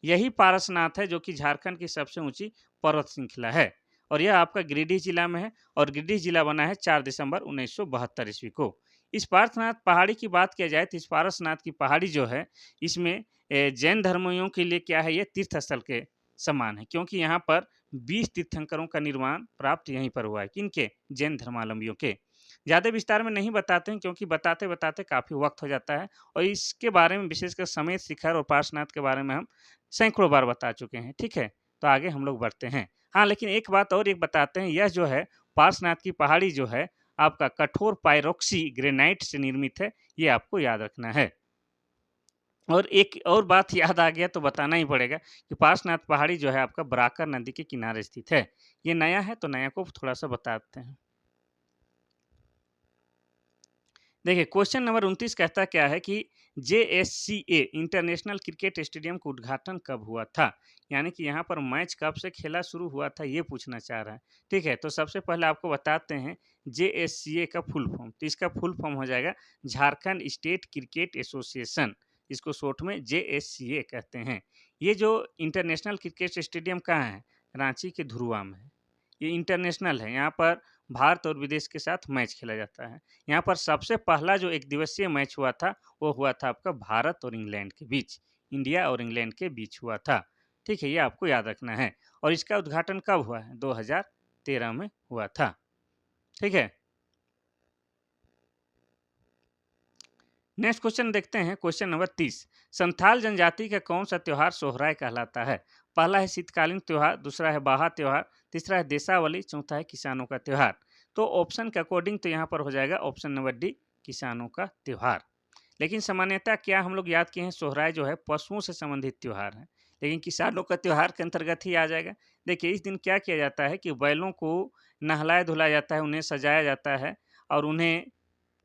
यही पारसनाथ है जो कि झारखंड की सबसे ऊंची पर्वत श्रृंखला है और यह आपका गिरिडीह जिला में है और गिरिडीह जिला बना है 4 दिसंबर 1972 ईस्वी को। इस पारसनाथ पहाड़ी की बात किया जाए तो इस पारसनाथ की पहाड़ी जो है, इसमें जैन धर्मियों के लिए क्या है, ये तीर्थ स्थल के समान है, क्योंकि यहाँ पर 20 तीर्थंकरों का निर्माण प्राप्त यहीं पर हुआ है। किनके? जैन धर्मावलंबियों के। ज़्यादा विस्तार में नहीं बताते हैं क्योंकि बताते बताते काफ़ी वक्त हो जाता है और इसके बारे में विशेषकर समेत शिखर और पार्श्वनाथ के बारे में हम सैकड़ों बार बता चुके हैं। ठीक है? तो आगे हम लोग बढ़ते हैं। हाँ, लेकिन एक बात और एक बताते हैं, यह जो है पार्श्वनाथ की पहाड़ी जो है आपका कठोर पाइरोक्सी ग्रेनाइट से निर्मित है, ये आपको याद रखना है। और एक और बात याद आ गया तो बताना ही पड़ेगा कि पार्श्वनाथ पहाड़ी जो है आपका बराकर नदी के किनारे स्थित है। ये नया है तो नया को थोड़ा सा बताते हैं। देखिए क्वेश्चन नंबर 29 कहता क्या है कि JSCA इंटरनेशनल क्रिकेट स्टेडियम का उद्घाटन कब हुआ था? यानी कि यहाँ पर मैच कब से खेला शुरू हुआ था, ये पूछना चाह रहा है। ठीक है? तो सबसे पहले आपको बताते हैं JSCA का फुल फॉर्म। तो इसका फुल फॉर्म हो जाएगा झारखंड स्टेट क्रिकेट एसोसिएशन। इसको शॉर्ट में JSCA कहते हैं। ये जो इंटरनेशनल क्रिकेट स्टेडियम कहाँ है? रांची के धुरुआ में है। ये इंटरनेशनल है, यहाँ पर भारत और विदेश के साथ मैच खेला जाता है। यहाँ पर सबसे पहला जो एक दिवसीय मैच हुआ था, वो हुआ था आपका भारत और इंग्लैंड के बीच, इंडिया और इंग्लैंड के बीच हुआ था। ठीक है, ये आपको याद रखना है। और इसका उद्घाटन कब हुआ है? 2013 में हुआ था। ठीक है। नेक्स्ट क्वेश्चन देखते हैं, क्वेश्चन नंबर 30। संथाल जनजाति का कौन सा त्योहार सोहराय कहलाता है? पहला है शीतकालीन त्योहार, दूसरा है बाहा त्योहार, तीसरा है देसावली, चौथा है किसानों का त्योहार। तो ऑप्शन के अकॉर्डिंग तो यहाँ पर हो जाएगा ऑप्शन नंबर डी, किसानों का त्योहार। लेकिन सामान्यतः क्या हम लोग याद किए हैं, सोहराय जो है पशुओं से संबंधित त्योहार है, लेकिन किसानों का त्योहार के अंतर्गत ही आ जाएगा। देखिए, इस दिन क्या किया जाता है कि बैलों को नहलाया धुलाया जाता है, उन्हें सजाया जाता है और उन्हें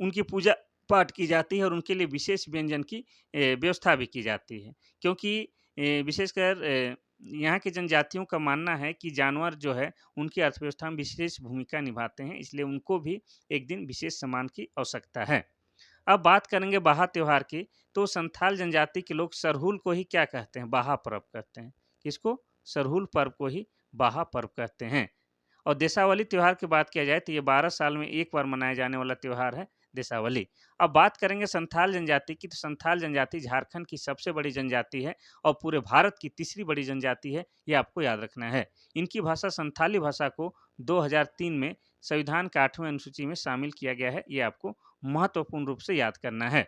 उनकी पूजा पाठ की जाती है और उनके लिए विशेष व्यंजन की व्यवस्था भी की जाती है। क्योंकि विशेषकर यहाँ की जनजातियों का मानना है कि जानवर जो है उनकी अर्थव्यवस्था में विशेष भूमिका निभाते हैं, इसलिए उनको भी एक दिन विशेष सम्मान की आवश्यकता है। अब बात करेंगे बाहा त्योहार की, तो संथाल जनजाति के लोग सरहुल को ही क्या कहते हैं? बाहा पर्व कहते हैं। किसको? सरहुल पर्व को ही बाहा पर्व कहते हैं। और देसावली त्योहार की बात किया जाए तो ये 12 साल में एक बार मनाया जाने वाला त्योहार है, देसावली। अब बात करेंगे संथाल जनजाति की, तो संथाल जनजाति झारखंड की सबसे बड़ी जनजाति है और पूरे भारत की तीसरी बड़ी जनजाति है, ये आपको याद रखना है। इनकी भाषा संथाली भाषा को 2003 में संविधान के 8वें अनुसूची में शामिल किया गया है, ये आपको महत्वपूर्ण रूप से याद करना है।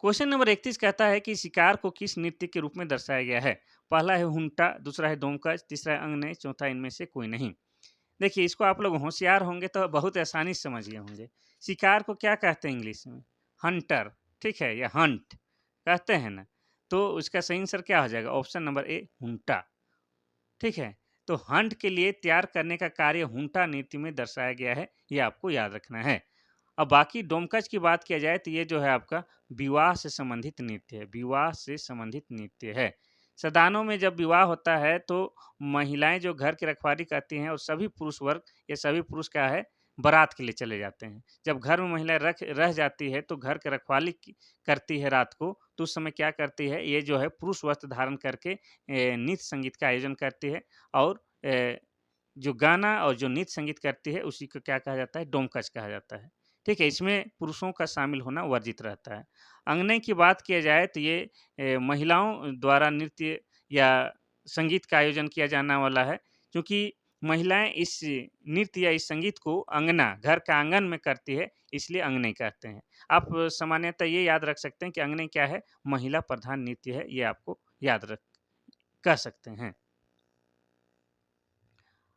क्वेश्चन नंबर 31 कहता है कि शिकार को किस नृत्य के रूप में दर्शाया गया है? पहला है हुंटा, दूसरा है डोमकच, तीसरा है अंगने, चौथा इनमें से कोई नहीं। देखिए, इसको आप लोग होशियार होंगे तो बहुत आसानी से समझ गए होंगे। शिकार को क्या कहते हैं इंग्लिश में? हंटर। ठीक है, या हंट कहते हैं ना। तो उसका सही आंसर क्या हो जाएगा? ऑप्शन नंबर ए, हुंटा। ठीक है, तो हंट के लिए तैयार करने का कार्य हुंटा नृत्य में दर्शाया गया है, ये आपको याद रखना है। अब बाकी डोमकच की बात किया जाए तो ये जो है आपका विवाह से संबंधित नृत्य है, विवाह से संबंधित नृत्य है। सदानों में जब विवाह होता है तो महिलाएं जो घर की रखवाली करती हैं और सभी पुरुष वर्ग, ये सभी पुरुष क्या है, बारात के लिए चले जाते हैं। जब घर में महिला रह जाती है तो घर की रखवाली करती है रात को, तो उस समय क्या करती है, ये जो है पुरुष वस्त्र धारण करके नृत्य संगीत का आयोजन करती है और जो गाना और जो नृत्य संगीत करती है उसी को क्या कहा जाता है? डोमकच कहा जाता है। ठीक है, इसमें पुरुषों का शामिल होना वर्जित रहता है। अंगने की बात किया जाए तो ये महिलाओं द्वारा नृत्य या संगीत का आयोजन किया जाने वाला है, क्योंकि महिलाएं इस नृत्य या इस संगीत को अंगना, घर का आंगन में करती है, इसलिए अंगने कहते हैं। आप सामान्यतः ये याद रख सकते हैं कि अंगने क्या है? महिला प्रधान नृत्य है, ये आपको याद रख कह सकते हैं।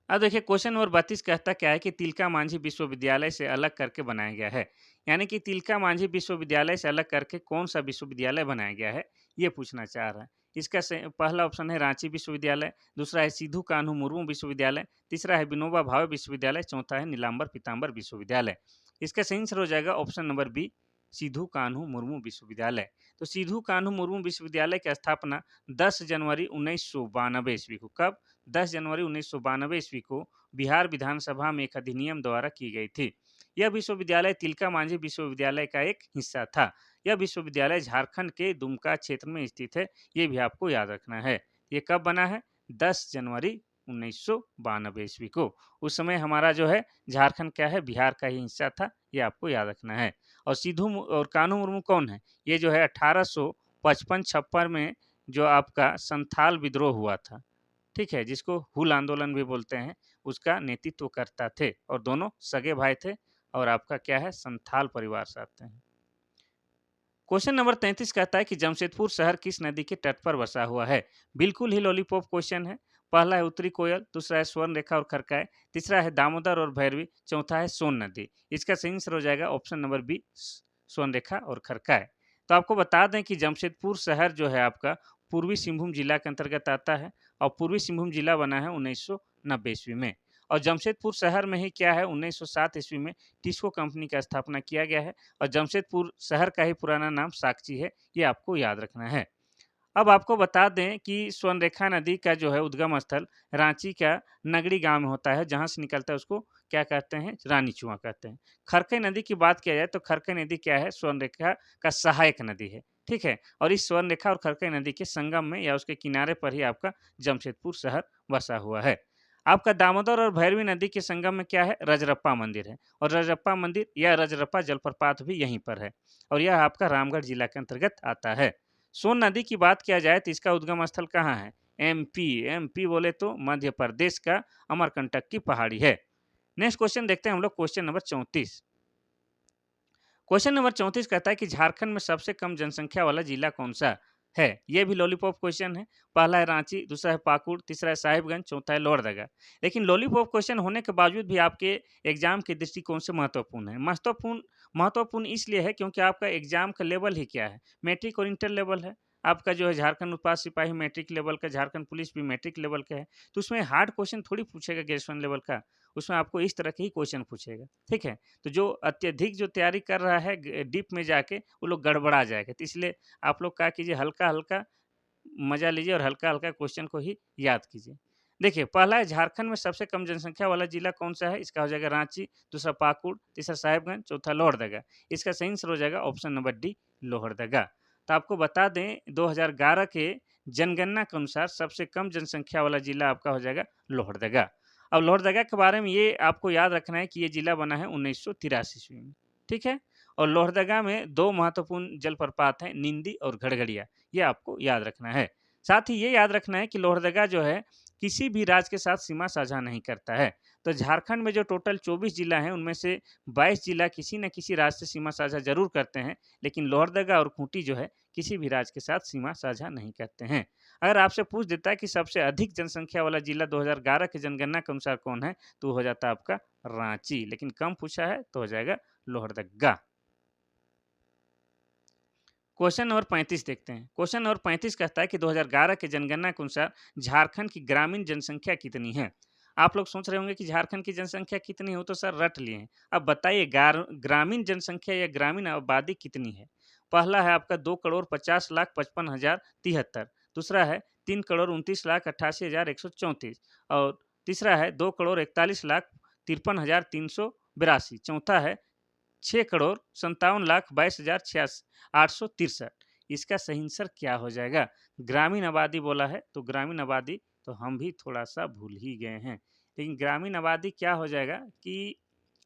अब देखिए, क्वेश्चन नंबर 32 कहता क्या है कि तिलका मांझी विश्वविद्यालय से अलग करके बनाया गया है। यानी कि तिलका मांझी विश्वविद्यालय से अलग करके कौन सा विश्वविद्यालय बनाया गया है, ये पूछना चाह रहा है। इसका पहला ऑप्शन है रांची विश्वविद्यालय, दूसरा है सिद्धू कान्हू मुर्मू विश्वविद्यालय, तीसरा है विनोबा भावे विश्वविद्यालय, चौथा है नीलांबर पीताम्बर विश्वविद्यालय। इसका सही आंसर हो जाएगा option number B, Sido Kanhu Murmu विश्वविद्यालय। तो सिद्धू कान्हू मुर्मू विश्वविद्यालय की स्थापना 10 जनवरी 1992 ईस्वी को, कब? 10 जनवरी 1992 ईस्वी को बिहार विधानसभा में एक अधिनियम द्वारा की गई थी। यह विश्वविद्यालय तिलका मांझी विश्वविद्यालय का एक हिस्सा था। यह विश्वविद्यालय झारखंड के दुमका क्षेत्र में स्थित है, ये भी आपको याद रखना है। ये कब बना है? 10 जनवरी 1992 ईस्वी को। उस समय हमारा जो है झारखंड क्या है, बिहार का ही हिस्सा था, ये आपको याद रखना है। और और कान्हू मुर्मू कौन है? ये जो है 1855-56 में जो आपका संथाल विद्रोह हुआ था, ठीक है, जिसको हुल आंदोलन भी बोलते हैं, उसका नेतृत्व करता थे और दोनों सगे भाई थे और आपका क्या है, संथाल परिवार से आते हैं। क्वेश्चन नंबर 33 कहता है कि जमशेदपुर शहर किस नदी के तट पर बसा हुआ है? बिल्कुल ही लॉलीपॉप क्वेश्चन है। पहला है उत्तरी कोयल, दूसरा है स्वर्ण रेखा और खरकाय, तीसरा है दामोदर और भैरवी, चौथा है सोन नदी। इसका सही आंसर हो जाएगा ऑप्शन नंबर बी, स्वर्ण रेखा और खरकाय। तो आपको बता दें कि जमशेदपुर शहर जो है आपका पूर्वी सिंहभूम जिला के अंतर्गत आता है और पूर्वी सिंहभूम जिला बना है 1990 ईस्वी में। और जमशेदपुर शहर में ही क्या है, 1907 ईस्वी में टिस्को कंपनी का स्थापना किया गया है और जमशेदपुर शहर का ही पुराना नाम साकची है, ये आपको याद रखना है। अब आपको बता दें कि स्वर्णरेखा नदी का जो है उद्गम स्थल रांची का नगड़ी गांव में होता है, जहां से निकलता है उसको क्या कहते हैं, रानी चुआ कहते हैं। खरकई नदी की बात किया जाए तो खरकई नदी क्या है, स्वर्णरेखा का सहायक नदी है, ठीक है। और इस स्वर्णरेखा और खरकई नदी के संगम में या उसके किनारे पर ही आपका जमशेदपुर शहर बसा हुआ है। आपका दामोदर और भैरवी नदी के संगम में क्या है, रजरप्पा मंदिर है और रजरप्पा मंदिर या रजरप्पा जलप्रपात भी यहीं पर है और यह आपका रामगढ़ जिला के अंतर्गत आता है। सोन नदी की बात किया जाए तो इसका उद्गम स्थल कहाँ है? एमपी। एमपी बोले तो मध्य प्रदेश का अमरकंटक की पहाड़ी है। नेक्स्ट क्वेश्चन देखते हैं हम लोग, क्वेश्चन नंबर 34। क्वेश्चन नंबर 34 कहता है कि झारखंड में सबसे कम जनसंख्या वाला जिला कौन सा है? ये भी लॉलीपॉप क्वेश्चन है। पहला है रांची, दूसरा है पाकुड़, तीसरा है साहिबगंज, चौथा है लोहरदगा। लेकिन लॉलीपॉप क्वेश्चन होने के बावजूद भी आपके एग्जाम के दृष्टिकोण से महत्वपूर्ण है। महत्वपूर्ण महत्वपूर्ण इसलिए है क्योंकि आपका एग्जाम का लेवल ही क्या है? मैट्रिक और इंटर लेवल है। आपका जो है झारखंड उत्पाद सिपाही मैट्रिक लेवल का, झारखंड पुलिस भी मैट्रिक लेवल का है। तो उसमें हार्ड क्वेश्चन थोड़ी पूछेगा ग्रेजुएशन लेवल का, उसमें आपको इस तरह के ही क्वेश्चन पूछेगा। ठीक है, तो जो अत्यधिक जो तैयारी कर रहा है डीप में जाके, वो लोग गड़बड़ा जाएगा। तो इसलिए आप लोग क्या कीजिए, हल्का हल्का मजा लीजिए और हल्का हल्का क्वेश्चन को ही याद कीजिए। देखिए, पहला है झारखंड में सबसे कम जनसंख्या वाला जिला कौन सा है? इसका हो जाएगा रांची, दूसरा पाकुड़, तीसरा साहिबगंज, चौथा लोहरदगा। इसका सही आंसर हो जाएगा ऑप्शन नंबर डी, लोहरदगा। तो आपको बता दें 2011 के जनगणना के अनुसार सबसे कम जनसंख्या वाला जिला आपका हो जाएगा लोहरदगा। अब लोहरदगा के बारे में ये आपको याद रखना है कि ये जिला बना है 1983 ईस्वी में। ठीक है, और लोहरदगा में दो महत्वपूर्ण जलप्रपात हैं, निंदी और घड़घड़िया। ये आपको याद रखना है। साथ ही ये याद रखना है कि लोहरदगा जो है किसी भी राज्य के साथ सीमा साझा नहीं करता है। तो झारखंड में जो टोटल 24 जिला हैं उनमें से 22 जिला किसी न किसी राज्य से सीमा साझा जरूर करते हैं, लेकिन लोहरदगा और खूंटी जो है किसी भी राज्य के साथ सीमा साझा नहीं करते हैं। अगर आपसे पूछ देता है कि सबसे अधिक जनसंख्या वाला जिला 2011 की जनगणना के अनुसार कौन है, तो हो जाता है आपका रांची, लेकिन कम पूछा है तो हो जाएगा लोहरदगा। क्वेश्चन नंबर 35 देखते हैं। क्वेश्चन नंबर 35 कहता है कि 2011 के जनगणना के अनुसार झारखंड की ग्रामीण जनसंख्या कितनी है? आप लोग सोच रहे होंगे कि झारखंड की जनसंख्या कितनी है, वो तो सर रट लिए हैं। अब बताइए ग्रामीण जनसंख्या या ग्रामीण आबादी कितनी है? पहला है आपका 2,50,55,073। दूसरा है 3,29,88,134 और तीसरा है 2,41,41,53,382। चौथा है 6,57,22,863। इसका सही आंसर क्या हो जाएगा? ग्रामीण आबादी बोला है, तो ग्रामीण आबादी तो हम भी थोड़ा-सा भूल ही गए हैं। लेकिन ग्रामीण आबादी क्या हो जाएगा कि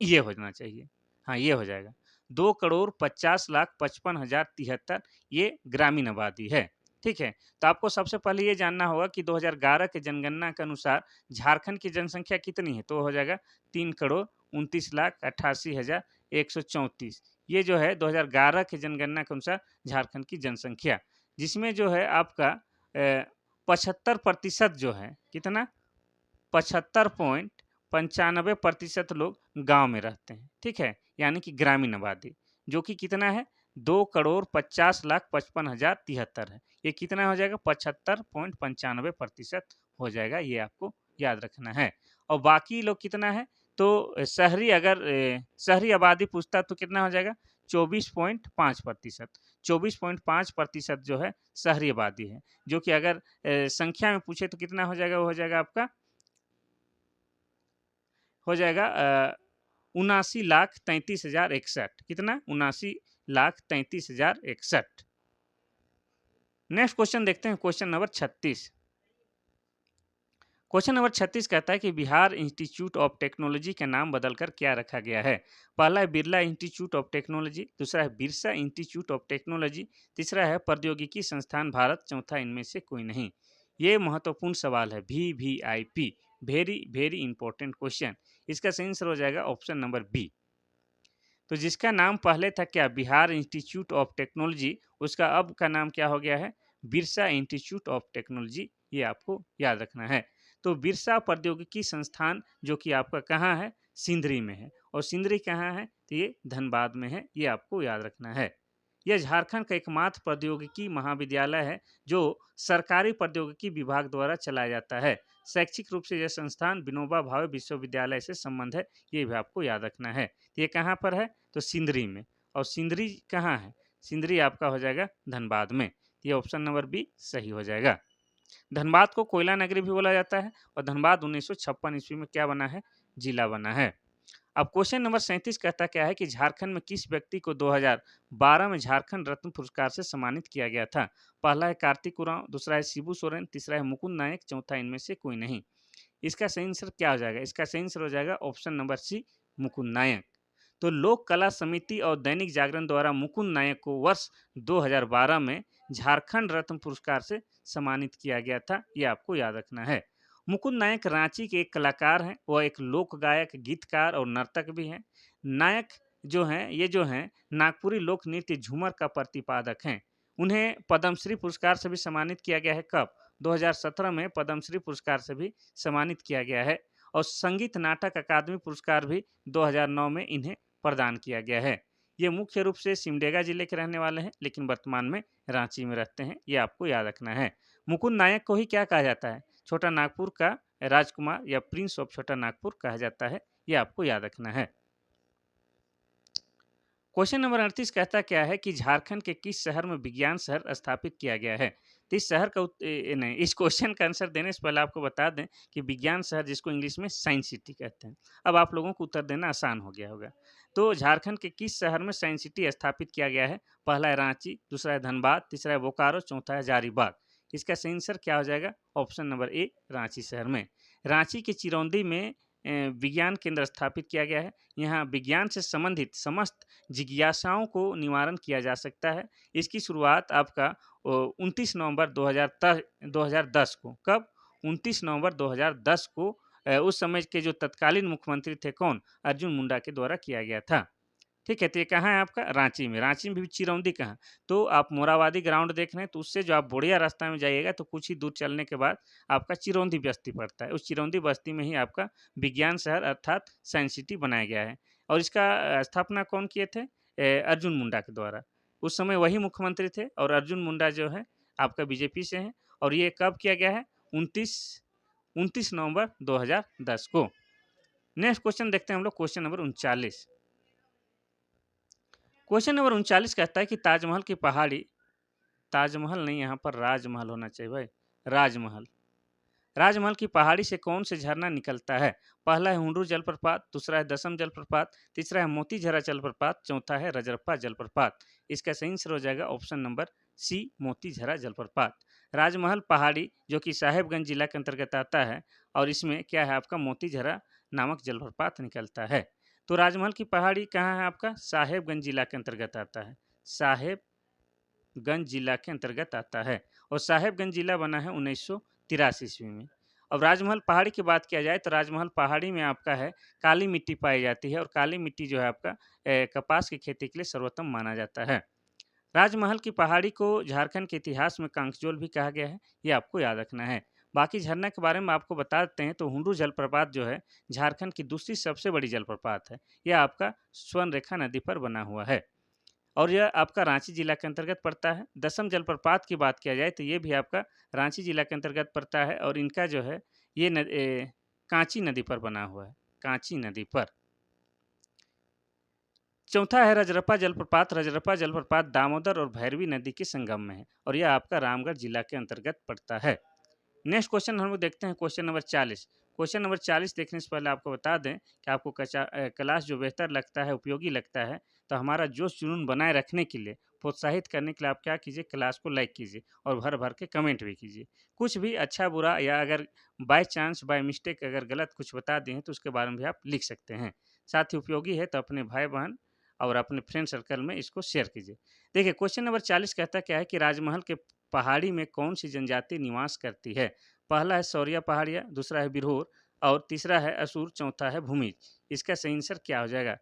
ये होना चाहिए। हाँ, ये हो जाएगा। 2,50,55,073 ये ग्रामीण आबादी है। ठीक है? तो आपको सबसे पहले ये जानना होगा कि 2011 के जनगणना के अनुसार झारखंड की जनसंख्या कितनी है? तो हो जाएगा 3,29,88,134। ये जो है 2011 की जनगणना के अनुसार झारखंड की जनसंख्या, जिसमें जो है आपका 75% जो है, कितना? 75.95% लोग गाँव में रहते हैं, ठीक है? यानी कि ग्रामीण आबादी, जो कि कितना है? 2,50,55,073 है। ये कितना हो जाएगा? 75.95% हो जाएगा, ये आपको याद रखना है। और बाकी लोग कितना है? तो शहरी आबादी पूछता तो कितना हो जाएगा? 24.5%। 24.5% जो है शहरी आबादी है, जो कि अगर संख्या में पूछे तो कितना हो जाएगा? वो हो जाएगा आपका, हो जाएगा 79,33,061। कितना? 79,33,061। नेक्स्ट क्वेश्चन देखते हैं, क्वेश्चन नंबर 36। क्वेश्चन नंबर 36 कहता है कि बिहार इंस्टीट्यूट ऑफ टेक्नोलॉजी का नाम बदलकर क्या रखा गया है? पहला है बिरला इंस्टीट्यूट ऑफ टेक्नोलॉजी, दूसरा है बिरसा इंस्टीट्यूट ऑफ टेक्नोलॉजी, तीसरा है प्रौद्योगिकी संस्थान भारत, चौथा इनमें से कोई नहीं। ये महत्वपूर्ण सवाल है, VVIP, very very important question. इसका सही आंसर हो जाएगा ऑप्शन नंबर बी। तो जिसका नाम पहले था क्या? बिहार इंस्टीट्यूट ऑफ टेक्नोलॉजी, उसका अब का नाम क्या हो गया है? Birsa institute of technology. ये आपको याद रखना है। तो बिरसा प्रौद्योगिकी संस्थान जो कि आपका कहाँ है? सिंधरी में है। और सिंधरी कहाँ है? तो ये धनबाद में है। ये आपको याद रखना है। यह झारखंड का एकमात्र प्रौद्योगिकी महाविद्यालय है जो सरकारी प्रौद्योगिकी विभाग द्वारा चलाया जाता है। शैक्षिक रूप से यह संस्थान विनोबा भावे विश्वविद्यालय से संबंध है, ये भी आपको याद रखना है। तो ये कहाँ पर है? तो सिंदरी में। और सिंदरी कहाँ है? सिंदरी आपका हो जाएगा धनबाद में। ये ऑप्शन नंबर बी सही हो जाएगा। धनबाद को कोयला नगरी भी बोला जाता है और धनबाद 1956 ईस्वी में क्या बना है? जिला बना है। अब क्वेश्चन नंबर 37 कहता क्या है कि झारखंड में किस व्यक्ति को 2012 में झारखंड रत्न पुरस्कार से सम्मानित किया गया था? पहला है कार्तिक उरांव, दूसरा है शिबू सोरेन, तीसरा है मुकुंद नायक, चौथा इनमें से कोई नहीं। इसका सही आंसर क्या हो जाएगा? इसका सही आंसर हो जाएगा ऑप्शन नंबर सी, मुकुंद नायक। तो लोक कला समिति और दैनिक जागरण द्वारा मुकुंद नायक को वर्ष 2012 में झारखंड रत्न पुरस्कार से सम्मानित किया गया था, ये आपको याद रखना है। मुकुंद नायक रांची के एक कलाकार हैं, वह एक लोक गायक, गीतकार और नर्तक भी हैं। नायक जो हैं नागपुरी लोक नृत्य झूमर का प्रतिपादक हैं। उन्हें पद्मश्री पुरस्कार से भी सम्मानित किया गया है। कब? 2017 में पद्मश्री पुरस्कार से भी सम्मानित किया गया है और संगीत नाटक अकादमी पुरस्कार भी 2009 में इन्हें प्रदान किया गया है। ये मुख्य रूप से सिमडेगा जिले के रहने वाले हैं, लेकिन वर्तमान में रांची में रहते हैं, ये आपको याद रखना है। मुकुंद नायक को ही क्या कहा जाता है? छोटा नागपुर का राजकुमार या प्रिंस ऑफ छोटा नागपुर कहा जाता है, ये आपको याद रखना है। क्वेश्चन नंबर 38 कहता क्या है कि झारखंड के किस शहर में विज्ञान शहर स्थापित किया गया है? तो इस शहर का नहीं, इस क्वेश्चन का आंसर देने से पहले आपको बता दें कि विज्ञान शहर जिसको इंग्लिश में साइंस सिटी कहते हैं। अब आप लोगों को उत्तर देना आसान हो गया होगा। तो झारखंड के किस शहर में साइंस सिटी स्थापित किया गया है? पहला है रांची, दूसरा है धनबाद, तीसरा है बोकारो, चौथा है हजारीबाग। इसका सही आंसर क्या हो जाएगा? ऑप्शन नंबर ए, रांची शहर में। रांची के चिरौंदी में विज्ञान केंद्र स्थापित किया गया है। यहाँ विज्ञान से संबंधित समस्त जिज्ञासाओं को निवारण किया जा सकता है। इसकी शुरुआत आपका 29 नवंबर 2010 को, कब? 29 नवंबर 2010 को उस समय के जो तत्कालीन मुख्यमंत्री थे कौन? अर्जुन मुंडा के द्वारा किया गया था। ठीक है, तो ये कहाँ है आपका? रांची में। रांची में भी चिरौंदी कहाँ? तो आप मोराबादी ग्राउंड देख रहे हैं, तो उससे जो आप बोड़िया रास्ता में जाइएगा तो कुछ ही दूर चलने के बाद आपका चिरौंदी बस्ती पड़ता है। उस चिरौंदी बस्ती में ही आपका विज्ञान शहर अर्थात साइंस सिटी बनाया गया है और इसका स्थापना कौन किए थे? अर्जुन मुंडा के द्वारा। उस समय वही मुख्यमंत्री थे और अर्जुन मुंडा जो है आपका बीजेपी से हैं और ये कब किया गया है? 29 नवंबर 2010 को। नेक्स्ट क्वेश्चन देखते हैं हम लोग, क्वेश्चन नंबर 39। क्वेश्चन नंबर 39 कहता है कि ताजमहल की पहाड़ी, ताजमहल नहीं, यहाँ पर राजमहल होना चाहिए भाई, राजमहल। राजमहल की पहाड़ी से कौन से झरना निकलता है? पहला है हुंडरू जलप्रपात, दूसरा है दसम जलप्रपात, तीसरा है मोतीझरा जलप्रपात, चौथा है रजरप्पा जलप्रपात। इसका सही आंसर हो जाएगा ऑप्शन नंबर सी, मोतीझरा जलप्रपात। राजमहल पहाड़ी जो कि साहेबगंज जिला के अंतर्गत आता है और इसमें क्या है आपका? मोतीझरा नामक जलप्रपात निकलता है। तो राजमहल की पहाड़ी कहाँ है आपका? साहेबगंज जिला के अंतर्गत आता है। साहेबगंज जिला के अंतर्गत आता है और साहेबगंज जिला बना है 1983 ईस्वी में। अब राजमहल पहाड़ी की बात किया जाए तो राजमहल पहाड़ी में आपका है काली मिट्टी पाई जाती है और काली मिट्टी जो है आपका कपास की खेती के लिए सर्वोत्तम माना जाता है। राजमहल की पहाड़ी को झारखंड के इतिहास में कांकजोल भी कहा गया है, ये आपको याद रखना है। बाकी झरना के बारे में आपको बता देते हैं तो हुंडरू जलप्रपात जो है झारखंड की दूसरी सबसे बड़ी जलप्रपात है। यह आपका स्वर्णरेखा नदी पर बना हुआ है और यह आपका रांची जिला के अंतर्गत पड़ता है। दसम जलप्रपात की बात किया जाए तो ये भी आपका रांची जिला के अंतर्गत पड़ता है और इनका जो है ये कांची नदी पर बना हुआ है, कांची नदी पर। चौथा है रजरप्पा जलप्रपात। रजरप्पा जलप्रपात दामोदर और भैरवी नदी के संगम में है और यह आपका रामगढ़ जिला के अंतर्गत पड़ता है। नेक्स्ट क्वेश्चन हम लोग देखते हैं, क्वेश्चन नंबर 40। क्वेश्चन नंबर 40 देखने से पहले आपको बता दें कि आपको क्लास जो बेहतर लगता है, उपयोगी लगता है, तो हमारा जोश जुनून बनाए रखने के लिए, प्रोत्साहित करने के लिए आप क्या कीजिए? क्लास को लाइक कीजिए और भर भर के कमेंट भी कीजिए। कुछ भी अच्छा बुरा या अगर बाय चांस बाय मिस्टेक अगर गलत कुछ बता दिए हैं तो उसके बारे में भी आप लिख सकते हैं। साथ ही उपयोगी है तो अपने भाई बहन और अपने फ्रेंड सर्कल में इसको शेयर कीजिए। देखिए क्वेश्चन नंबर 40 कहता क्या है कि राजमहल के पहाड़ी में कौन सी जनजाति निवास करती है? पहला है सौरिया पहाड़िया, दूसरा है बिरहोर और तीसरा है असुर, चौथा है भूमिज। इसका सही आंसर क्या हो जाएगा?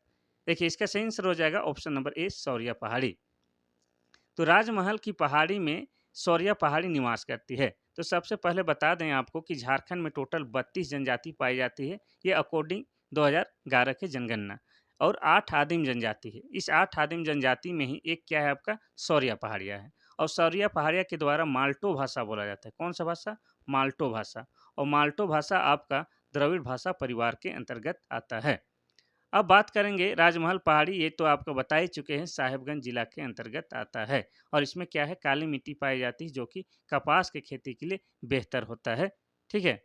देखिए इसका सही आंसर हो जाएगा ऑप्शन नंबर ए, सौरिया पहाड़ी। तो राजमहल की पहाड़ी में सौरिया पहाड़ी निवास करती है। तो सबसे पहले बता दें आपको कि झारखंड में टोटल 32 जनजाति पाई जाती है, ये अकॉर्डिंग 2011 के जनगणना, और 8 आदिम जनजाति है। इस 8 आदिम जनजाति में ही एक क्या है आपका? सौरिया पहाड़िया है और सौरिया पहाड़िया के द्वारा माल्टो भाषा बोला जाता है। कौन सा भाषा? माल्टो भाषा। और माल्टो भाषा आपका द्रविड़ भाषा परिवार के अंतर्गत आता है। अब बात करेंगे राजमहल पहाड़ी, ये तो आपको बता ही चुके हैं, साहेबगंज जिला के अंतर्गत आता है और इसमें क्या है? काली मिट्टी पाई जाती है जो कि कपास की खेती के लिए बेहतर होता है। ठीक है,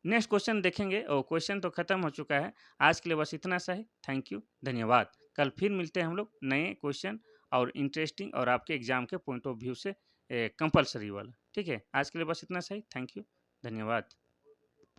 नेक्स्ट क्वेश्चन देखेंगे और क्वेश्चन तो खत्म हो चुका है। आज के लिए बस इतना सा ही। थैंक यू, धन्यवाद। कल फिर मिलते हैं हम लोग नए क्वेश्चन और इंटरेस्टिंग और आपके एग्जाम के पॉइंट ऑफ व्यू से कंपलसरी वाला। ठीक है, आज के लिए बस इतना सा ही। थैंक यू, धन्यवाद।